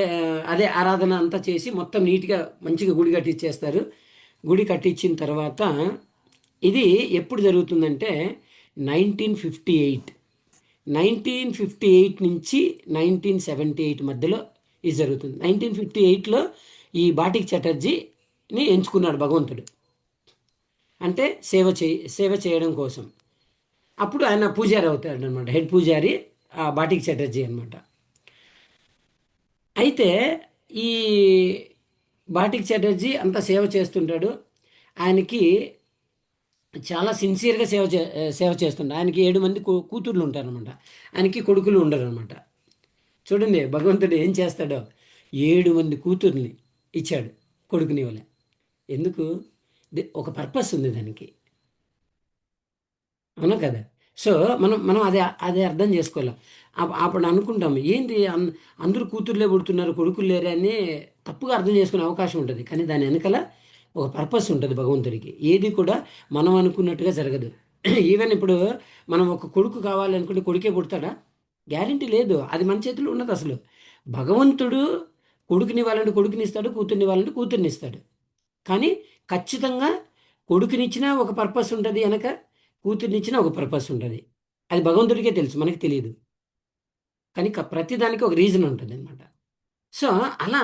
S1: అదే ఆరాధన అంతా చేసి మొత్తం నీట్గా మంచిగా గుడి కట్టించేస్తారు. గుడి కట్టించిన తర్వాత ఇది ఎప్పుడు జరుగుతుందంటే 1958. 1958 నుంచి 1978 మధ్యలో ఇది జరుగుతుంది. 1958లో ఈ బాటిక్ చటర్జీని ఎంచుకున్నాడు భగవంతుడు, అంటే సేవ చేయడం కోసం. అప్పుడు ఆయన పూజారి అవుతాడు అనమాట, హెడ్ పూజారి బాటిక్ చటర్జీ అనమాట. అయితే ఈ బాటిక్ చటర్జీ అంతా సేవ చేస్తుంటాడు. ఆయనకి చాలా సిన్సియర్గా సేవ చేస్తుంటాడు. ఆయనకి 7 మంది కూతుర్లు ఉంటారనమాట, ఆయనకి కొడుకులు ఉండరు అనమాట. చూడండి భగవంతుడు ఏం చేస్తాడో. 7 మంది కూతుర్ని ఇచ్చాడు, కొడుకుని వల్ల. ఎందుకు? ఒక పర్పస్ ఉంది దానికి, అవునా కదా. సో మనం మనం అదే అదే అర్థం చేసుకోలేం. అప్పుడు అనుకుంటాం ఏంటి అందరూ కూతుర్లే పుడుతున్నారు కొడుకులు లేరే అని తప్పుగా అర్థం చేసుకునే అవకాశం ఉంటుంది. కానీ దాని వెనకాల ఒక పర్పస్ ఉంటుంది భగవంతుడికి. ఏది కూడా మనం అనుకున్నట్టుగా జరగదు. ఈవెన్ ఇప్పుడు మనం ఒక కొడుకు కావాలనుకుంటే కొడుకే పుడతాడా? గ్యారంటీ లేదు. అది మన చేతిలో ఉన్నది అసలు. భగవంతుడు కొడుకుని వాళ్ళని కొడుకుని ఇస్తాడు, కూతుర్ని వాళ్ళని కూతుర్ని ఇస్తాడు. కానీ ఖచ్చితంగా కొడుకునిచ్చినా ఒక పర్పస్ ఉంటుంది వెనక, కూతుర్నిచ్చినా ఒక పర్పస్ ఉంటుంది. అది భగవంతుడికే తెలుసు, మనకి తెలియదు. కానీ ప్రతిదానికి ఒక రీజన్ ఉంటుంది అనమాట. సో అలా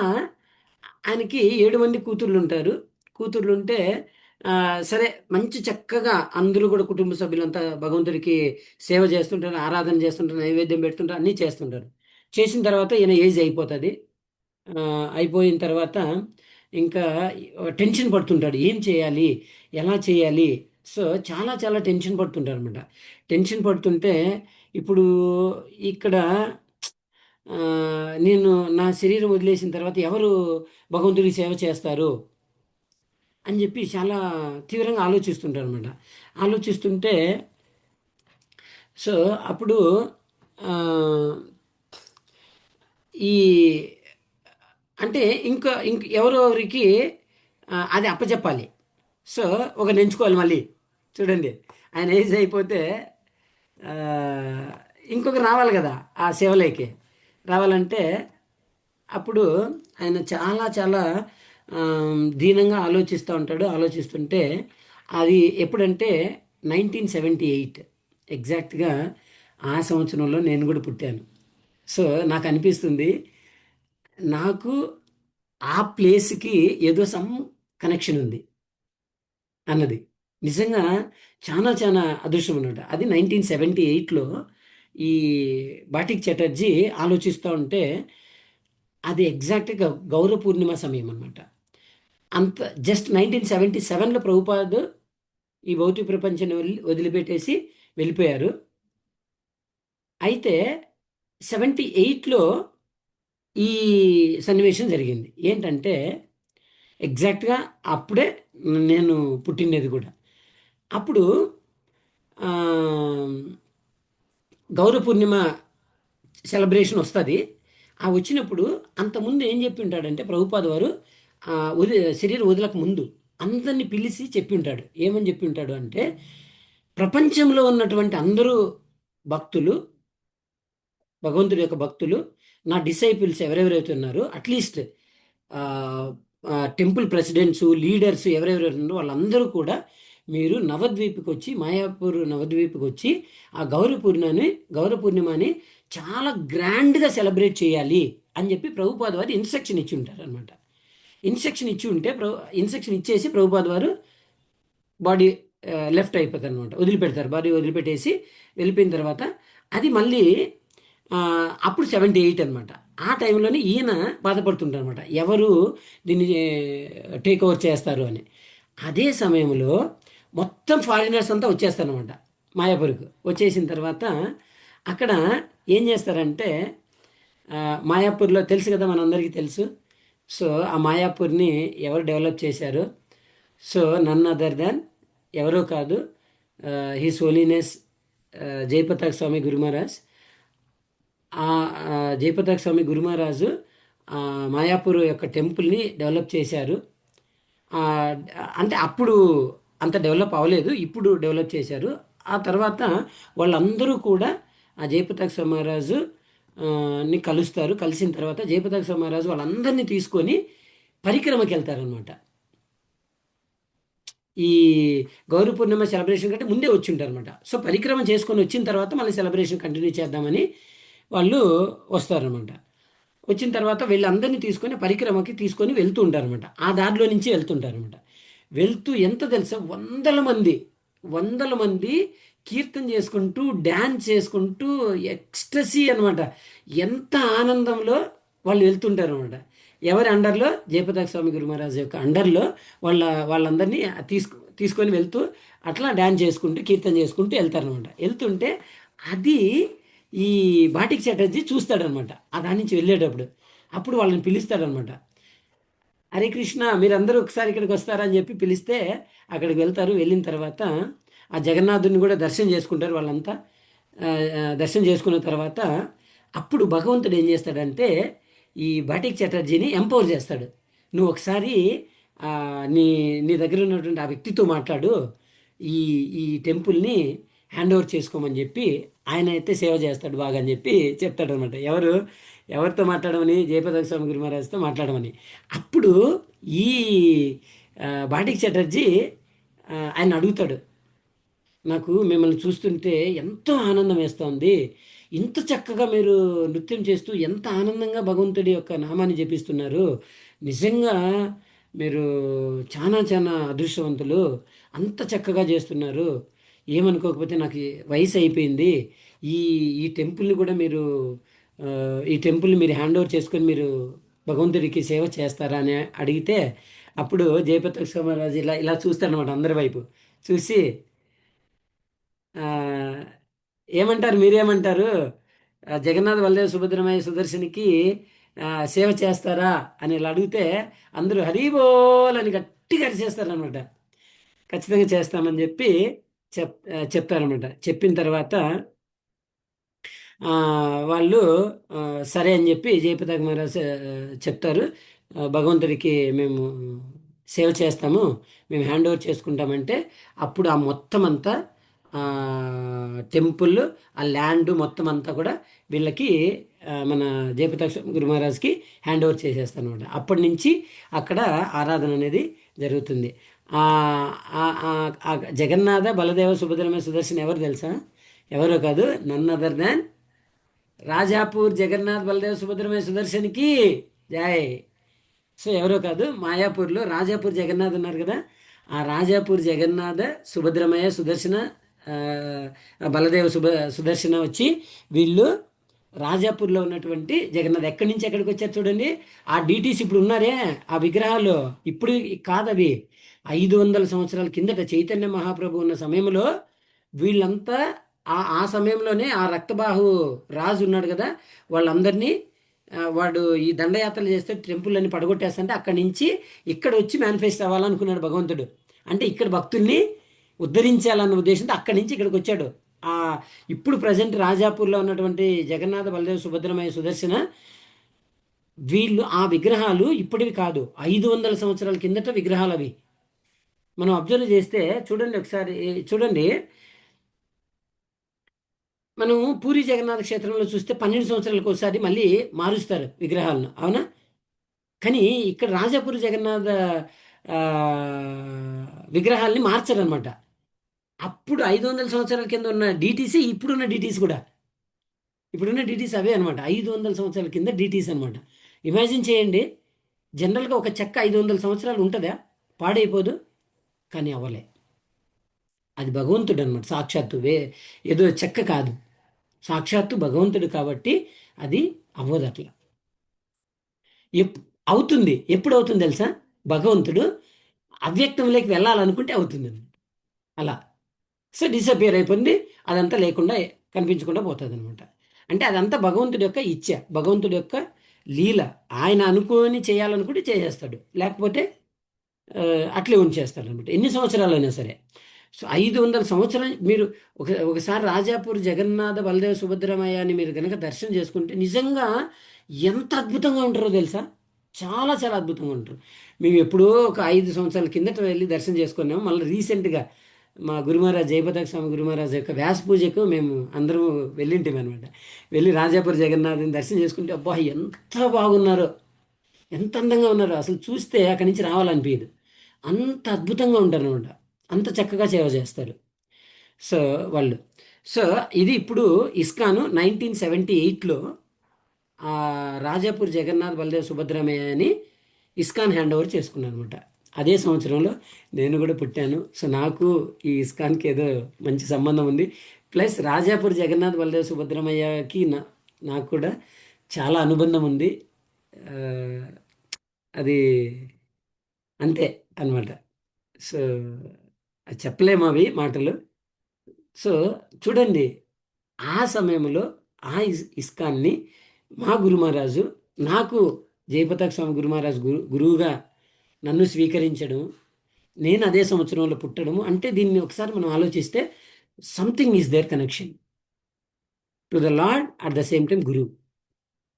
S1: ఆయనకి 7 మంది కూతుర్లు ఉంటారు. కూతుర్లు ఉంటే సరే మంచి చక్కగా అందరూ కూడా కుటుంబ సభ్యులంతా భగవంతుడికి సేవ చేస్తుంటారు, ఆరాధన చేస్తుంటారు, నైవేద్యం పెడుతుంటారు, అన్నీ చేస్తుంటారు. చేసిన తర్వాత ఈయన ఏజ్ అయిపోతుంది. అయిపోయిన తర్వాత ఇంకా టెన్షన్ పడుతుంటాడు, ఏం చేయాలి, ఎలా చేయాలి. సో చాలా చాలా టెన్షన్ పడుతుంటారు అనమాట. టెన్షన్ పడుతుంటే ఇప్పుడు ఇక్కడ ఆ, నేను నా శరీరం వదిలేసిన తర్వాత ఎవరు భగవంతుడికి సేవ చేస్తారు అని చెప్పి చాలా తీవ్రంగా ఆలోచిస్తుంటారు అనమాట. ఆలోచిస్తుంటే సో అప్పుడు ఆ, ఈ అంటే ఇంక ఎవరెవరికి అది అప్పచెప్పాలి. సో ఒకరిని ఎంచుకోవాలి మళ్ళీ. చూడండి, ఆయన ఏజ్ అయిపోతే ఆ, ఇంకొకరు రావాలి కదా ఆ సేవలోకి. రావాలంటే అప్పుడు ఆయన చాలా చాలా దీనంగా ఆలోచిస్తూ ఉంటాడు. ఆలోచిస్తుంటే అది ఎప్పుడంటే 1978 ఎగ్జాక్ట్గా ఆ సంవత్సరంలో నేను కూడా పుట్టాను. సో నాకు అనిపిస్తుంది, నాకు ఆ ప్లేస్కి ఏదో సమ్ కనెక్షన్ ఉంది అన్నది. నిజంగా చాలా చాలా అదృష్టం అన్నమాట. అది 1978లో ఈ బాటిక్ చటర్జీ ఆలోచిస్తూ ఉంటే అది ఎగ్జాక్ట్గా గౌర పూర్ణిమ సమయం అనమాట. అంత జస్ట్ 1977లో ప్రభుపాద్ ఈ భౌతిక ప్రపంచాన్ని వదిలిపెట్టేసి వెళ్ళిపోయారు. అయితే 78లో ఈ సన్నివేశం జరిగింది. ఏంటంటే ఎగ్జాక్ట్గా అప్పుడే నేను పుట్టినది కూడా. అప్పుడు ఆ, గౌర పూర్ణిమ సెలబ్రేషన్ వస్తుంది. ఆ వచ్చినప్పుడు అంతకుముందు ఏం చెప్పి ఉంటాడంటే ప్రభుపాద వారు శరీరం వదలక ముందు అందరిని పిలిచి చెప్పి ఉంటాడు. ఏమని చెప్పి ఉంటాడు అంటే, ప్రపంచంలో ఉన్నటువంటి అందరూ భక్తులు, భగవంతుడి యొక్క భక్తులు, నా డిసైపుల్స్ ఎవరెవరైతే ఉన్నారో అట్లీస్ట్ టెంపుల్ ప్రెసిడెంట్స్, లీడర్స్ ఎవరెవరైతే ఉన్నారో వాళ్ళందరూ కూడా మీరు నవద్వీప్కి వచ్చి, మాయాపూర్ నవద్వీప్కి వచ్చి ఆ గౌర పూర్ణిమని చాలా గ్రాండ్గా సెలబ్రేట్ చేయాలి అని చెప్పి ప్రభుపాద వారు ఇన్స్ట్రక్షన్ ఇచ్చి ఉంటారు అనమాట. ఇన్స్ట్రక్షన్ ఇచ్చి ఉంటే ఇన్స్ట్రక్షన్ ఇచ్చేసి ప్రభుపాద వారు బాడీ లెఫ్ట్ అయిపోతారు అనమాట, వదిలిపెడతారు. బాడీ వదిలిపెట్టేసి వెళ్ళిపోయిన తర్వాత అది మళ్ళీ అప్పుడు 78 అనమాట. ఆ టైంలోనే ఈయన బాధపడుతుంటారు అనమాట, ఎవరు దీన్ని టేక్ ఓవర్ చేస్తారు అని. అదే సమయంలో మొత్తం ఫారినర్స్ అంతా వచ్చేస్తారనమాట మాయాపూర్కు. వచ్చేసిన తర్వాత అక్కడ ఏం చేస్తారంటే మాయాపూర్లో తెలుసు కదా, మనందరికీ తెలుసు. సో ఆ మాయాపూర్ని ఎవరు డెవలప్ చేశారు? సో నన్ అదర్ దాన్ ఎవరో కాదు, హిస్ హోలీనెస్ జయపతాక్ స్వామి గురు మహారాజ్. ఆ జయపతాక్ స్వామి గురు మహారాజు మాయాపూర్ యొక్క టెంపుల్ని డెవలప్ చేశారు. ఆ, అంటే అప్పుడు అంత డెవలప్ అవ్వలేదు, ఇప్పుడు డెవలప్ చేశారు. ఆ తర్వాత వాళ్ళందరూ కూడా ఆ జయపతాక్ స్వామి మహారాజు ని కలుస్తారు. కలిసిన తర్వాత జయపతాక్ స్వామి మహారాజు వాళ్ళందరినీ తీసుకొని పరిక్రమకి వెళ్తారనమాట. ఈ గౌరీ పూర్ణిమ సెలబ్రేషన్ కంటే ముందే వచ్చి ఉంటారు అనమాట. సో పరిక్రమ చేసుకొని వచ్చిన తర్వాత మళ్ళీ సెలబ్రేషన్ కంటిన్యూ చేద్దామని వాళ్ళు వస్తారనమాట. వచ్చిన తర్వాత వీళ్ళందరినీ తీసుకొని పరిక్రమకి తీసుకొని వెళ్తూ ఉంటారనమాట. ఆ దారిలో నుంచి వెళ్తుంటారనమాట. వెళ్తూ ఎంత తెలుసా, వందల మంది కీర్తన చేసుకుంటూ డ్యాన్స్ చేసుకుంటూ ఎక్స్టసీ అనమాట. ఎంత ఆనందంలో వాళ్ళు వెళ్తుంటారు అనమాట. ఎవరి అండర్లో? జయపతాక స్వామి గురు మహారాజ్ యొక్క అండర్లో వాళ్ళందరినీ తీసుకొని వెళ్తూ అట్లా డ్యాన్స్ చేసుకుంటూ కీర్తన చేసుకుంటూ వెళ్తారనమాట. వెళ్తుంటే అది ఈ బాటిక్ చటర్జీ చూస్తాడనమాట ఆ దాని నుంచి వెళ్ళేటప్పుడు. అప్పుడు వాళ్ళని పిలుస్తాడనమాట. హరే కృష్ణ, మీరందరూ ఒకసారి ఇక్కడికి వస్తారని చెప్పి పిలిస్తే అక్కడికి వెళ్తారు. వెళ్ళిన తర్వాత ఆ జగన్నాథుని కూడా దర్శనం చేసుకుంటారు వాళ్ళంతా. దర్శనం చేసుకున్న తర్వాత అప్పుడు భగవంతుడు ఏం చేస్తాడంటే ఈ బాటిక్ చటర్జీని ఎంపవర్ చేస్తాడు. నువ్వు ఒకసారి నీ నీ దగ్గర ఉన్నటువంటి ఆ వ్యక్తితో మాట్లాడు, ఈ ఈ టెంపుల్ని హ్యాండ్ ఓవర్ చేసుకోమని చెప్పి ఆయన అయితే సేవ చేస్తాడు బాగా అని చెప్పి చెప్తాడు అనమాట. ఎవరితో మాట్లాడమని? జయపతాక స్వామి గురు మహారాజ్తో మాట్లాడమని. అప్పుడు ఈ బాటిక్ చటర్జీ ఆయన అడుగుతాడు, నాకు మిమ్మల్ని చూస్తుంటే ఎంతో ఆనందం వేస్తోంది, ఇంత చక్కగా మీరు నృత్యం చేస్తూ ఎంత ఆనందంగా భగవంతుడి యొక్క నామాన్ని జపిస్తున్నారు, నిజంగా మీరు చాలా చాలా అదృష్టవంతులు, అంత చక్కగా చేస్తున్నారు. ఏమనుకోకపోతే నాకు వయసు అయిపోయింది, ఈ ఈ టెంపుల్ని కూడా మీరు ఈ టెంపుల్ని మీరు హ్యాండ్ ఓవర్ చేసుకొని మీరు భగవంతుడికి సేవ చేస్తారా అని అడిగితే అప్పుడు జయపతాక స్వామిరాజు ఇలా ఇలా చూస్తారనమాట అందరి వైపు చూసి ఆ, ఏమంటారు మీరేమంటారు జగన్నాథ బలదేవ సుభద్రమయ్య సుదర్శనికి సేవ చేస్తారా అని ఇలా అడిగితే అందరూ హరిబోల్ అని గట్టిగా అరిచేస్తారనమాట. ఖచ్చితంగా చేస్తామని చెప్పి చెప్తారనమాట. చెప్పిన తర్వాత ఆ, వాళ్ళు ఆ, సరే అని చెప్పి జయపతాక మహారాజ్ చెప్తారు. భగవంతుడికి మేము సేవ చేస్తాము, మేము హ్యాండ్ ఓవర్ చేసుకుంటామంటే అప్పుడు ఆ మొత్తం అంతా టెంపుల్, ఆ ల్యాండ్ మొత్తం అంతా కూడా వీళ్ళకి మన జయపతాక గురు మహారాజ్కి హ్యాండ్ ఓవర్ చేసేస్తాను అనమాట. అప్పటి నుంచి అక్కడ ఆరాధన అనేది జరుగుతుంది. ఆ ఆ జగన్నాథ బలదేవ సుభద్రమ సుదర్శన్ ఎవరు తెలుసా? ఎవరో కాదు, none other than Rajapur Jagannath Baldev సుభద్రమయ్య సుదర్శన్కి జై. సో ఎవరో కాదు, మాయాపూర్లో రాజాపూర్ జగన్నాథ్ ఉన్నారు కదా, ఆ రాజాపూర్ జగన్నాథ సుభద్రమయ్య సుదర్శన ఆ, బలదేవ సుదర్శన వచ్చి వీళ్ళు రాజాపూర్లో ఉన్నటువంటి జగన్నాథ్ ఎక్కడి నుంచి ఎక్కడికి వచ్చారు చూడండి. ఆ డీటీస్ ఇప్పుడు ఉన్నారే ఆ విగ్రహాలు ఇప్పుడు కాదు, అవి 500 సంవత్సరాల కిందట చైతన్య మహాప్రభు ఉన్న సమయంలో వీళ్ళంతా ఆ సమయంలోనే ఆ రక్తబాహు రాజు ఉన్నాడు కదా, వాళ్ళందరినీ వాడు ఈ దండయాత్రలు చేస్తే టెంపుల్ అని పడగొట్టేస్తుంటే అక్కడి నుంచి ఇక్కడ వచ్చి మేనిఫెస్ట్ అవ్వాలనుకున్నాడు భగవంతుడు. అంటే ఇక్కడ భక్తుల్ని ఉద్ధరించాలన్న ఉద్దేశంతో అక్కడి నుంచి ఇక్కడికి వచ్చాడు. ఆ ఇప్పుడు ప్రజెంట్ రాజాపూర్లో ఉన్నటువంటి జగన్నాథ బలదేవ సుభద్రమయ్య సుదర్శన వీళ్ళు ఆ విగ్రహాలు ఇప్పటివి కాదు, 500 సంవత్సరాల కిందట విగ్రహాలు అవి. మనం అబ్జర్వ్ చేస్తే చూడండి, ఒకసారి చూడండి. మనం పూరి జగన్నాథ క్షేత్రంలో చూస్తే 12 సంవత్సరాలకు ఒకసారి మళ్ళీ మారుస్తారు విగ్రహాలను, అవునా? కానీ ఇక్కడ రాజాపూరి జగన్నాథ ఆ, విగ్రహాల్ని మార్చారనమాట. అప్పుడు 500 సంవత్సరాల కింద ఉన్న డీటీసీ ఇప్పుడున్న డీటీసీ కూడా, ఇప్పుడున్న డీటీసీ అవే అనమాట. 500 సంవత్సరాల కింద డీటీసీ అనమాట. ఇమాజిన్ చేయండి, జనరల్గా ఒక చెక్క 500 సంవత్సరాలు ఉంటుందా? పాడైపోదు. కానీ అవ్వలే. అది భగవంతుడు అనమాట, సాక్షాత్తు ఏదో చెక్క కాదు, సాక్షాత్తు భగవంతుడు కాబట్టి అది అవ్వదు అట్లా. ఎప్ అవుతుంది. ఎప్పుడు అవుతుంది తెలుసా? భగవంతుడు అవ్యక్తంలోకి వెళ్ళాలనుకుంటే అవుతుంది అలా. సో డిసపియర్ అయిపోయింది, అదంతా లేకుండా కనిపించకుండా పోతుంది అనమాట. అంటే అదంతా భగవంతుడి యొక్క ఇచ్చ, భగవంతుడి యొక్క లీల. ఆయన అనుకొని చేయాలనుకుంటే చేసేస్తాడు, లేకపోతే ఆ, అట్లే ఉంచేస్తాడు అనమాట, ఎన్ని సంవత్సరాలైనా సరే. సో 500 సంవత్సరాలు మీరు ఒకసారి రాజాపూర్ జగన్నాథ బలదేవ సుభద్రమయ్యాన్ని మీరు కనుక దర్శనం చేసుకుంటే నిజంగా ఎంత అద్భుతంగా ఉంటారో తెలుసా? చాలా చాలా అద్భుతంగా ఉంటారు. మేము ఎప్పుడో ఒక 5 సంవత్సరాల కిందట వెళ్ళి దర్శనం చేసుకున్నాము. మళ్ళీ రీసెంట్గా మా గురుమహారాజ్ జయపతాక స్వామి గురుమహారాజ్ యొక్క వ్యాస పూజకు మేము అందరము వెళ్ళింటాం అనమాట. వెళ్ళి రాజాపూర్ జగన్నాథ్ని దర్శనం చేసుకుంటే అబ్బా ఎంత బాగున్నారో, ఎంత అందంగా ఉన్నారో, అసలు చూస్తే అక్కడి నుంచి రావాలనిపించదు, అంత అద్భుతంగా ఉంటారు అనమాట. అంత చక్కగా సేవ చేస్తారు. సో వాళ్ళు, సో ఇది ఇప్పుడు ఇస్కాను 1978లో రాజాపూర్ జగన్నాథ్ బలదేవ్ సుభద్రమయ్య అని ఇస్కాన్ హ్యాండ్ ఓవర్ చేసుకున్నాను అనమాట. అదే సంవత్సరంలో నేను కూడా పుట్టాను. సో నాకు ఈ ఇస్కాన్కి ఏదో మంచి సంబంధం ఉంది. ప్లస్ రాజాపూర్ జగన్నాథ్ బలదేవ్ సుభద్రమయ్యకి నాకు కూడా చాలా అనుబంధం ఉంది. ఆ, అది అంతే అనమాట. సో అది చెప్పలేము అవి మాటలు. సో చూడండి, ఆ సమయంలో ఆ ఇస్కాన్ని మా గురు మహారాజు నాకు జయపతాక స్వామి గురు మహారాజ్ గురువుగా నన్ను స్వీకరించడం, నేను అదే సంవత్సరంలో పుట్టడము, అంటే దీన్ని ఒకసారి మనం ఆలోచిస్తే something is there connection to the lord at the same time గురువు.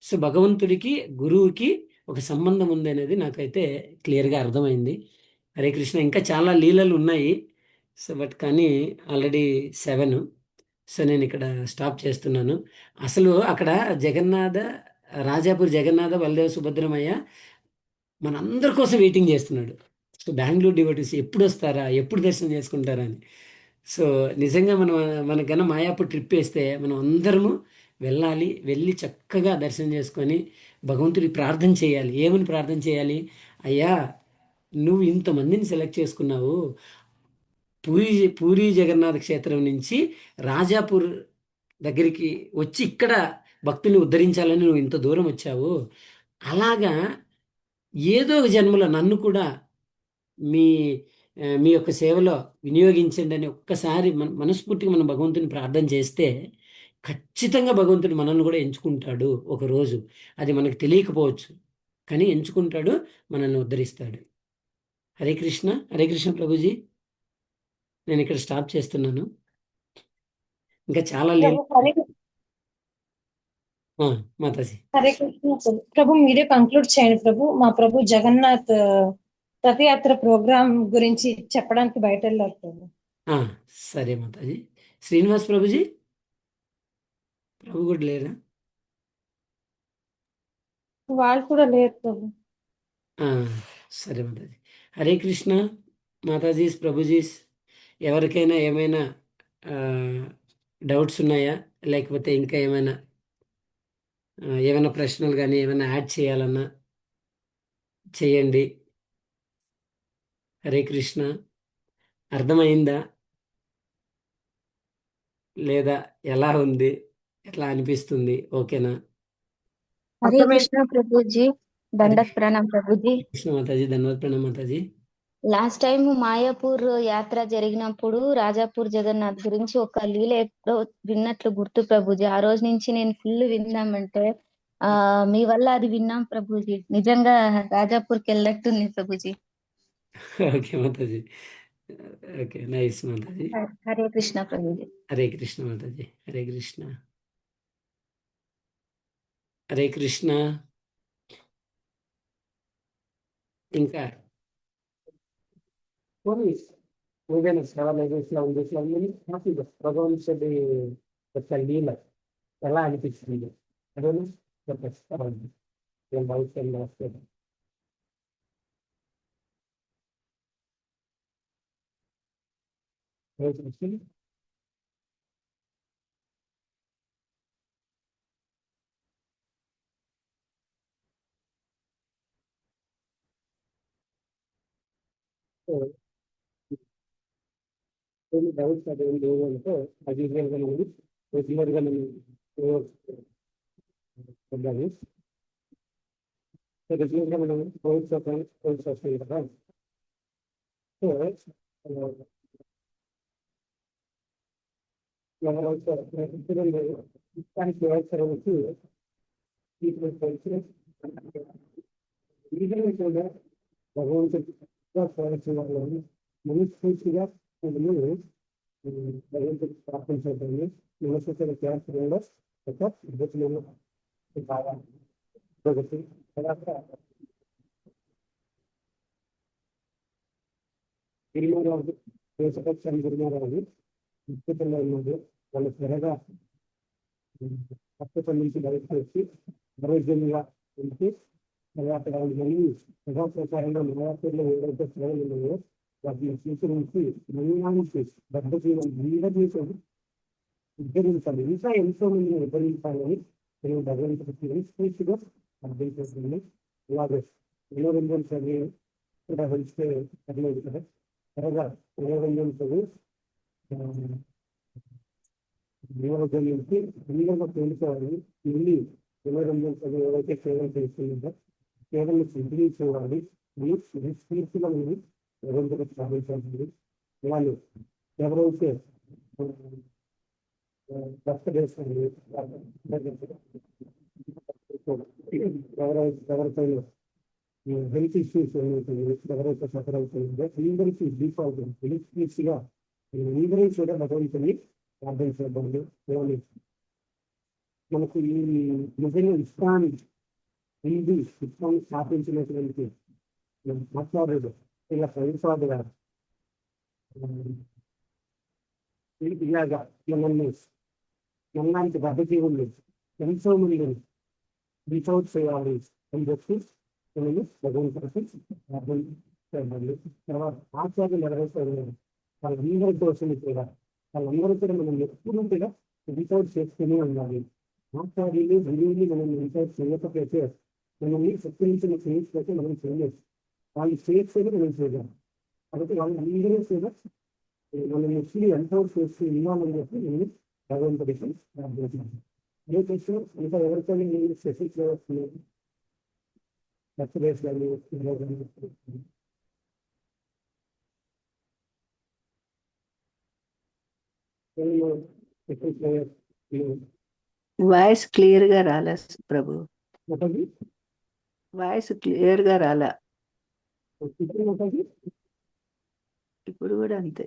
S1: సో భగవంతుడికి గురువుకి ఒక సంబంధం ఉంది అనేది నాకైతే క్లియర్గా అర్థమైంది. హరే కృష్ణ, ఇంకా చాలా లీలలు ఉన్నాయి. సో బట్ కానీ ఆల్రెడీ 7. సో నేను ఇక్కడ స్టాప్ చేస్తున్నాను. అసలు అక్కడ జగన్నాథ రాజాపూర్ జగన్నాథ బలదేవ సుభద్రమయ్య మనందరి కోసం వెయిటింగ్ చేస్తున్నాడు. సో బెంగళూరు డివోటీస్ ఎప్పుడు వస్తారా, ఎప్పుడు దర్శనం చేసుకుంటారా అని. సో నిజంగా మనకన్నా మాయాపూర్ ట్రిప్ వేస్తే మనం అందరము వెళ్ళాలి, వెళ్ళి చక్కగా దర్శనం చేసుకొని భగవంతుడికి ప్రార్థన చేయాలి. ఏమని ప్రార్థన చేయాలి? అయ్యా, నువ్వు ఇంతమందిని సెలెక్ట్ చేసుకున్నావు, పూరి పూరి జగన్నాథ క్షేత్రం నుంచి రాజాపూర్ దగ్గరికి వచ్చి ఇక్కడ భక్తుని ఉద్ధరించాలని నువ్వు ఇంత దూరం వచ్చావు. అలాగా ఏదో ఒక జన్మలో నన్ను కూడా మీ మీ యొక్క సేవలో వినియోగించండి అని ఒక్కసారి మనస్ఫూర్తిగా మనం భగవంతుని ప్రార్థన చేస్తే ఖచ్చితంగా భగవంతుడు మనల్ని కూడా ఎంచుకుంటాడు ఒకరోజు. అది మనకు తెలియకపోవచ్చు, కానీ ఎంచుకుంటాడు, మనల్ని ఉద్ధరిస్తాడు. హరే కృష్ణ. హరే కృష్ణ ప్రభుజీ. నేను ఇక్కడ స్టాప్ చేస్తున్నాను. ఇంకా చాలా లేదు.
S2: ప్రభు హరే
S1: మాతాజీ.
S2: హరే కృష్ణ ప్రభు. ప్రభు మీరే కంక్లూడ్ చేయండి ప్రభు. మా ప్రభు జగన్నాథ్ రథయాత్ర ప్రోగ్రామ్ గురించి చెప్పడానికి బయట వెళ్ళారు ప్రభు.
S1: ఆ, సరే మాతాజీ. శ్రీనివాస్ ప్రభుజీ, ప్రభు కూడా లేరా?
S2: వాళ్ళు కూడా లేరు ప్రభు.
S1: ఆ, సరే మాతాజీ. హరే కృష్ణ మాతాజీస్, ప్రభుజీస్. ఎవరికైనా ఏమైనా డౌట్స్ ఉన్నాయా? లేకపోతే ఇంకా ఏమైనా ప్రశ్నలు కానీ ఏమైనా యాడ్ చేయాలన్నా చేయండి. హరే కృష్ణ. అర్థమైందా లేదా? ఎలా ఉంది? ఎట్లా అనిపిస్తుంది? ఓకేనా?
S3: హరే కృష్ణ ప్రభుజీ.
S1: హరే
S3: దండక్ ప్రణాం ప్రభుజీ.
S1: కృష్ణ మాతాజీ. ధన్యవాద ప్రణామ్ మాతాజీ.
S3: లాస్ట్ టైం మాయాపూర్ యాత్ర జరిగినప్పుడు రాజాపూర్ జగన్నాథ్ గురించి ఒక లీల ఎప్పుడో విన్నట్లు గుర్తు ప్రభుజీ. ఆ రోజు నుంచి నేను ఫుల్ విందామంటే మీ వల్ల అది విన్నాం ప్రభుజీ. నిజంగా రాజాపూర్కి వెళ్ళినట్టుంది Prabhuji.
S1: Okay Mataji. Okay, nice Mataji.
S3: Hare Krishna Prabhuji.
S1: Hare Krishna Mataji. Hare Krishna. Hare Krishna. ఇంకా ఏదైనా సేవలు భగవంతుడి యొక్క లీల ఎలా అనిపిస్తుంది అదేనా చెప్పేస్తామండి. ఏం భవిష్యత్తులో వస్తుంది. డౌట్స్ అది ఏంటి అంటే అది రెగ్యులర్గా మనం పొందాలి. రెగ్యులర్గా మనం కోర్స్ వస్తాయి కదా. సో ఇష్టానికి వ్యవస్థకి కూడా భగవంతుడి మనస్ఫూర్తిగా భగవంతుడికి ప్రార్థన చేద్దాము. మనస్ఫూర్తిగా చేయాల్సిన ఒక అద్భుతమైన బాగా ప్రగతి. తర్వాత గిరిమారావు దేశపక్షాన్ని గిరిమారావు అద్భుతంగా ఉన్నది. వాళ్ళు త్వరగా అద్భుతం నుంచి బయటకు వచ్చి ఆరోగ్యంగా ఉంచి తర్వాత వాళ్ళు మళ్ళీ ప్రజాప్రచారంలో నవరాత్రిలో ఏదైతే సేవలు ఉన్నాయో వాటిని స్వీకరించి మరణానికి బద్ధ జీవం అందరినీ ఉద్ధరించాలి. ఇంకా ఎంతో మందిని ఉద్ధరించాలని నేను భగవంతుడికి స్ఫూర్తిగా అర్థం చేస్తుంది. అలాగే మనోరంజన్ చదివి కూడా హెల్స్తే చదివేది కదా. త్వరగా మనోరంజన్ చదివి మనోరంజన్కి అందరిగా తేలిపోవాలి. మళ్ళీ మనోరంజన్ చదివి ఏవైతే సేవలు చేస్తుందో కేవలం సిద్ధించేవాడి స్ఫూర్తిగా ఉంది భగవంతుడికి సాధించాల్సింది. వాళ్ళు ఎవరైతే భారతదేశాన్ని ఎవరిపైన హెల్త్ ఇష్యూస్ ఎవరైతే సఫర్ అవుతుందో అందరికీ డిఫాల్ట్ హెల్త్గా అందరూ కూడా భగవంతుని ప్రార్థన చేద్దాము. మనకు ఈ నిజంగా ఇష్టాన్ని ఇష్టాన్ని స్థాపించినటువంటి మాట్లాడారు ఇలా ప్రభుత్వాలు గారు ఇలాగా మనలాంటి బద్ధజీవులు ఎంతో మంది రీచౌట్ చేయాలి అని చెప్పి నేను భగవంతుడికి ప్రార్థన చేయాలి. తర్వాత ఆచార్యులు ఎవరైతే వాళ్ళందరి కోసం కూడా వాళ్ళందరూ కూడా మనం ఎప్పుడు కూడా రీచౌట్ చేస్తూనే ఉండాలి. ఆచార్యులు గురువులు మనం రీచౌట్ చేయకపోతే మనల్ని సత్కరించిన చేయకపోతే మనం చేయలేదు. వాళ్ళు చేస్తేనే మనం చేయాలి. కాబట్టి వాళ్ళందరూ కూడా మనం ముస్లిం ఎంతో చేస్తూ ఉన్నామని చెప్పి నేను భగవంతుడికి ప్రార్థించాను. అదే question ఇంకా ఎవరికైనా నేను స్పెసిఫిక్ వస్తుంది.
S4: వాయిస్ క్లియర్ గా రాలే ప్రభు, వాయిస్ క్లియర్ గా రాలే. ఇప్పుడు కూడా అంతే.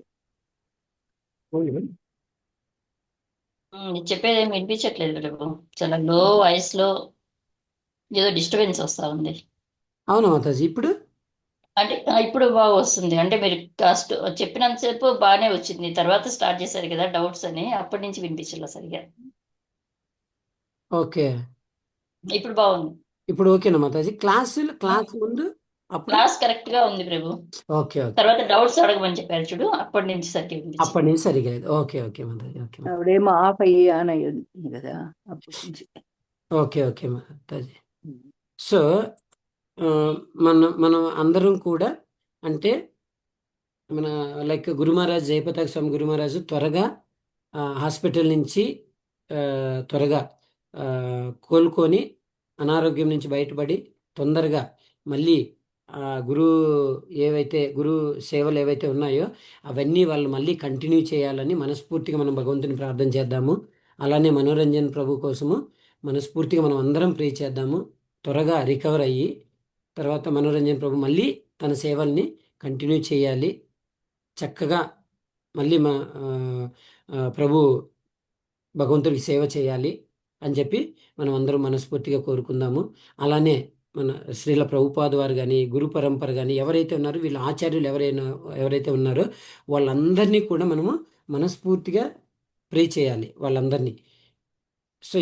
S5: చెప్పేది ఏమి వినిపించట్లేదు ప్రభు. చాలా లో వాయిస్ లో ఏదో డిస్టర్బెన్స్ వస్తా ఉంది.
S1: అవునా మాతాజీ? ఇప్పుడు
S5: అంటే ఇప్పుడు బాగా వస్తుంది. అంటే మీరు కాస్ట్ చెప్పినంతసేపు బాగానే వచ్చింది, తర్వాత స్టార్ట్ చేశారు కదా డౌట్స్ అని, అప్పటి నుంచి వినిపించలే సరిగా.
S1: ఓకే,
S5: ఇప్పుడు బాగుంది.
S1: ఇప్పుడు ఓకేనా మాతాజీ? క్లాస్ ముందు అప్పుడు
S5: క్లాస్ కరెక్ట్ గా ఉంది ప్రభు.
S1: ఓకే ఓకే,
S5: తర్వాత డౌట్స్ అడగమని చెప్పారు చూడు, అప్పటి నుంచి సరిగ్గా వినిపించింది.
S1: అప్పటి నుంచి సరిగా లేదు. ఓకే ఓకే మాతాజీ, ఓకే
S4: అప్పుడేమో ఆఫ్ అయ్యి ఆన్ అయ్యింది కదా అప్పటి నుంచి.
S1: Okay okay Mataji. సో మనం అందరం కూడా అంటే మన లైక్ గురు మహారాజ్ జయపతాక స్వామి గురు మహారాజు త్వరగా హాస్పిటల్ నుంచి త్వరగా కోలుకొని అనారోగ్యం నుంచి బయటపడి తొందరగా మళ్ళీ గురు సేవలు ఏవైతే ఉన్నాయో అవన్నీ వాళ్ళు మళ్ళీ కంటిన్యూ చేయాలని మనస్ఫూర్తిగా మనం భగవంతుని ప్రార్థన చేద్దాము. అలానే మనోరంజన్ ప్రభు కోసము మనస్ఫూర్తిగా మనం అందరం ప్రే చేద్దాము. త్వరగా రికవర్ అయ్యి తర్వాత మనోరంజన్ ప్రభు మళ్ళీ తన సేవల్ని కంటిన్యూ చేయాలి. చక్కగా మళ్ళీ ప్రభు భగవంతుడికి సేవ చేయాలి అని చెప్పి మనం అందరం మనస్ఫూర్తిగా కోరుకుందాము. అలానే మన శ్రీల ప్రభుపాద వారు కానీ గురు పరంపర కానీ ఎవరైతే ఉన్నారో వీళ్ళ ఆచార్యులు ఎవరైతే ఉన్నారో వాళ్ళందరినీ కూడా మనము మనస్ఫూర్తిగా ప్రే చేయాలి వాళ్ళందరినీ. సో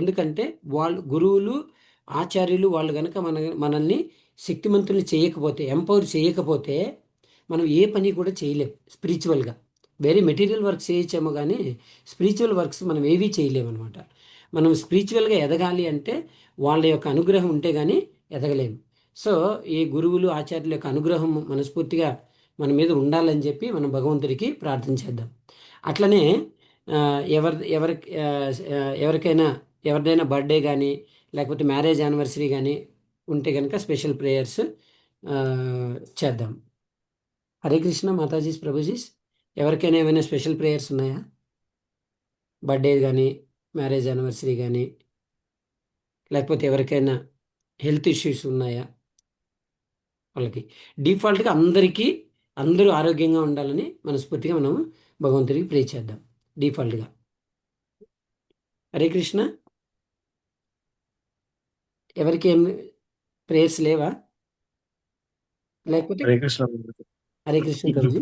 S1: ఎందుకంటే వాళ్ళు గురువులు ఆచార్యులు వాళ్ళు కనుక మనల్ని శక్తిమంతుల్ని చేయకపోతే, ఎంపవర్ చేయకపోతే మనం ఏ పని కూడా చేయలేం. స్పిరిచువల్గా వేరే మెటీరియల్ వర్క్స్ చేయొచ్చేమో కానీ స్పిరిచువల్ వర్క్స్ మనం ఏవీ చేయలేమన్నమాట. మనం స్పిరిచువల్గా ఎదగాలి అంటే వాళ్ళ యొక్క అనుగ్రహం ఉంటే కానీ ఎదగలేము. సో ఈ గురువులు ఆచార్యుల యొక్క అనుగ్రహం మనస్ఫూర్తిగా మన మీద ఉండాలని చెప్పి మనం భగవంతుడికి ప్రార్థన చేద్దాం. అట్లనే ఎవరిదైనా బర్త్డే కానీ లేకపోతే మ్యారేజ్ యానివర్సరీ కానీ ఉంటే కనుక స్పెషల్ ప్రేయర్స్ చేద్దాం. హరే కృష్ణ మాతాజీస్ ప్రభుజీస్. ఎవరికైనా ఏమైనా స్పెషల్ ప్రేయర్స్ ఉన్నాయా? బర్త్డే కానీ మ్యారేజ్ యానివర్సరీ కానీ లేకపోతే ఎవరికైనా హెల్త్ ఇష్యూస్ ఉన్నాయా? వాళ్ళకి డిఫాల్ట్గా అందరూ ఆరోగ్యంగా ఉండాలని మనస్ఫూర్తిగా మనం భగవంతుడికి ప్రే చేద్దాం డిఫాల్ట్గా. హరే కృష్ణ. ఎవరికి ఏం ప్రేయర్స్ లేవా? లేకపోతే
S6: హరే కృష్ణ.
S1: హరే కృష్ణ ప్రభుజీ.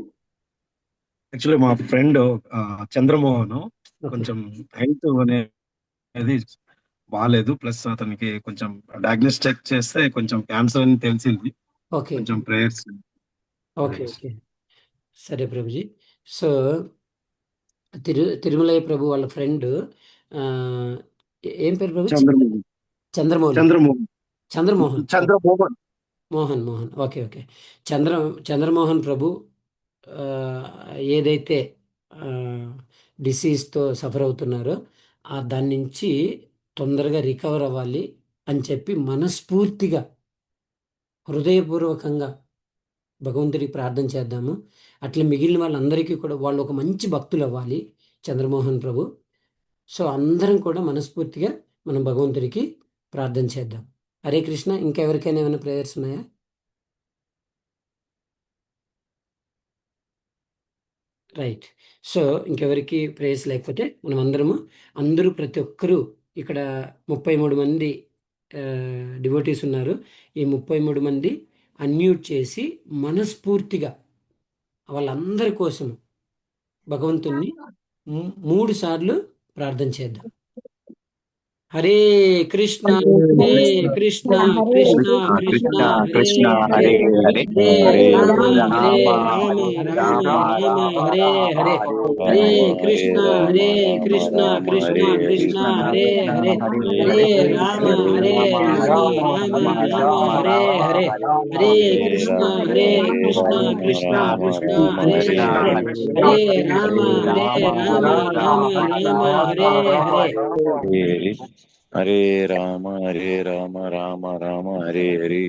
S6: యాక్చువల్లీ మా ఫ్రెండ్ చంద్రమోహన్ కొంచెం హెల్త్ అనేది బాగాలేదు, ప్లస్ అతనికి కొంచెం డయాగ్నోస్టిక్ చేస్తే కొంచెం క్యాన్సర్ అని తెలిసింది.
S1: ఓకే
S6: కొంచెం ప్రేయర్స్.
S1: ఓకే ఓకే సరే ప్రభుజీ. సో తిరుమలయ్య ప్రభు వాళ్ళ ఫ్రెండ్ ఏం పేరు ప్రభు?
S6: చంద్రమోహన్.
S1: మోహన్. Okay okay. చంద్రమోహన్ ప్రభు ఏదైతే డిసీజ్తో సఫర్ అవుతున్నారో దాని నుంచి తొందరగా రికవర్ అవ్వాలి అని చెప్పి మనస్ఫూర్తిగా హృదయపూర్వకంగా భగవంతుడికి ప్రార్థన చేద్దాము. అట్లా మిగిలిన వాళ్ళందరికీ కూడా వాళ్ళు ఒక మంచి భక్తులు అవ్వాలి చంద్రమోహన్ ప్రభు. సో అందరం కూడా మనస్ఫూర్తిగా మనం భగవంతుడికి ప్రార్థన చేద్దాం. హరే కృష్ణ. ఇంకెవరికైనా ఏమైనా ప్రేయర్స్ ఉన్నాయా? రైట్. సో ఇంకెవరికి ప్రేయర్స్ లేకపోతే మనం అందరూ ప్రతి ఒక్కరూ ఇక్కడ 33 మంది డివోటీస్ ఉన్నారు. ఈ 33 మంది అన్మ్యూట్ చేసి మనస్ఫూర్తిగా వాళ్ళందరి కోసం భగవంతుణ్ణి 3 సార్లు ప్రార్థన చేద్దాం. హరే కృష్ణ హరే కృష్ణ కృష్ణ కృష్ణ హరే హరే హరే రామ హరే రామ రామ రామ హరే హరే హరే కృష్ణ కృష్ణ కృష్ణ హరే హరే హరే రామ రామ రామ హరే హరే హరే కృష్ణ కృష్ణ కృష్ణ హరే హరే హరే రామ రామ రామ హరే హరే.
S7: హరే రామ రామ రామ హరే హరే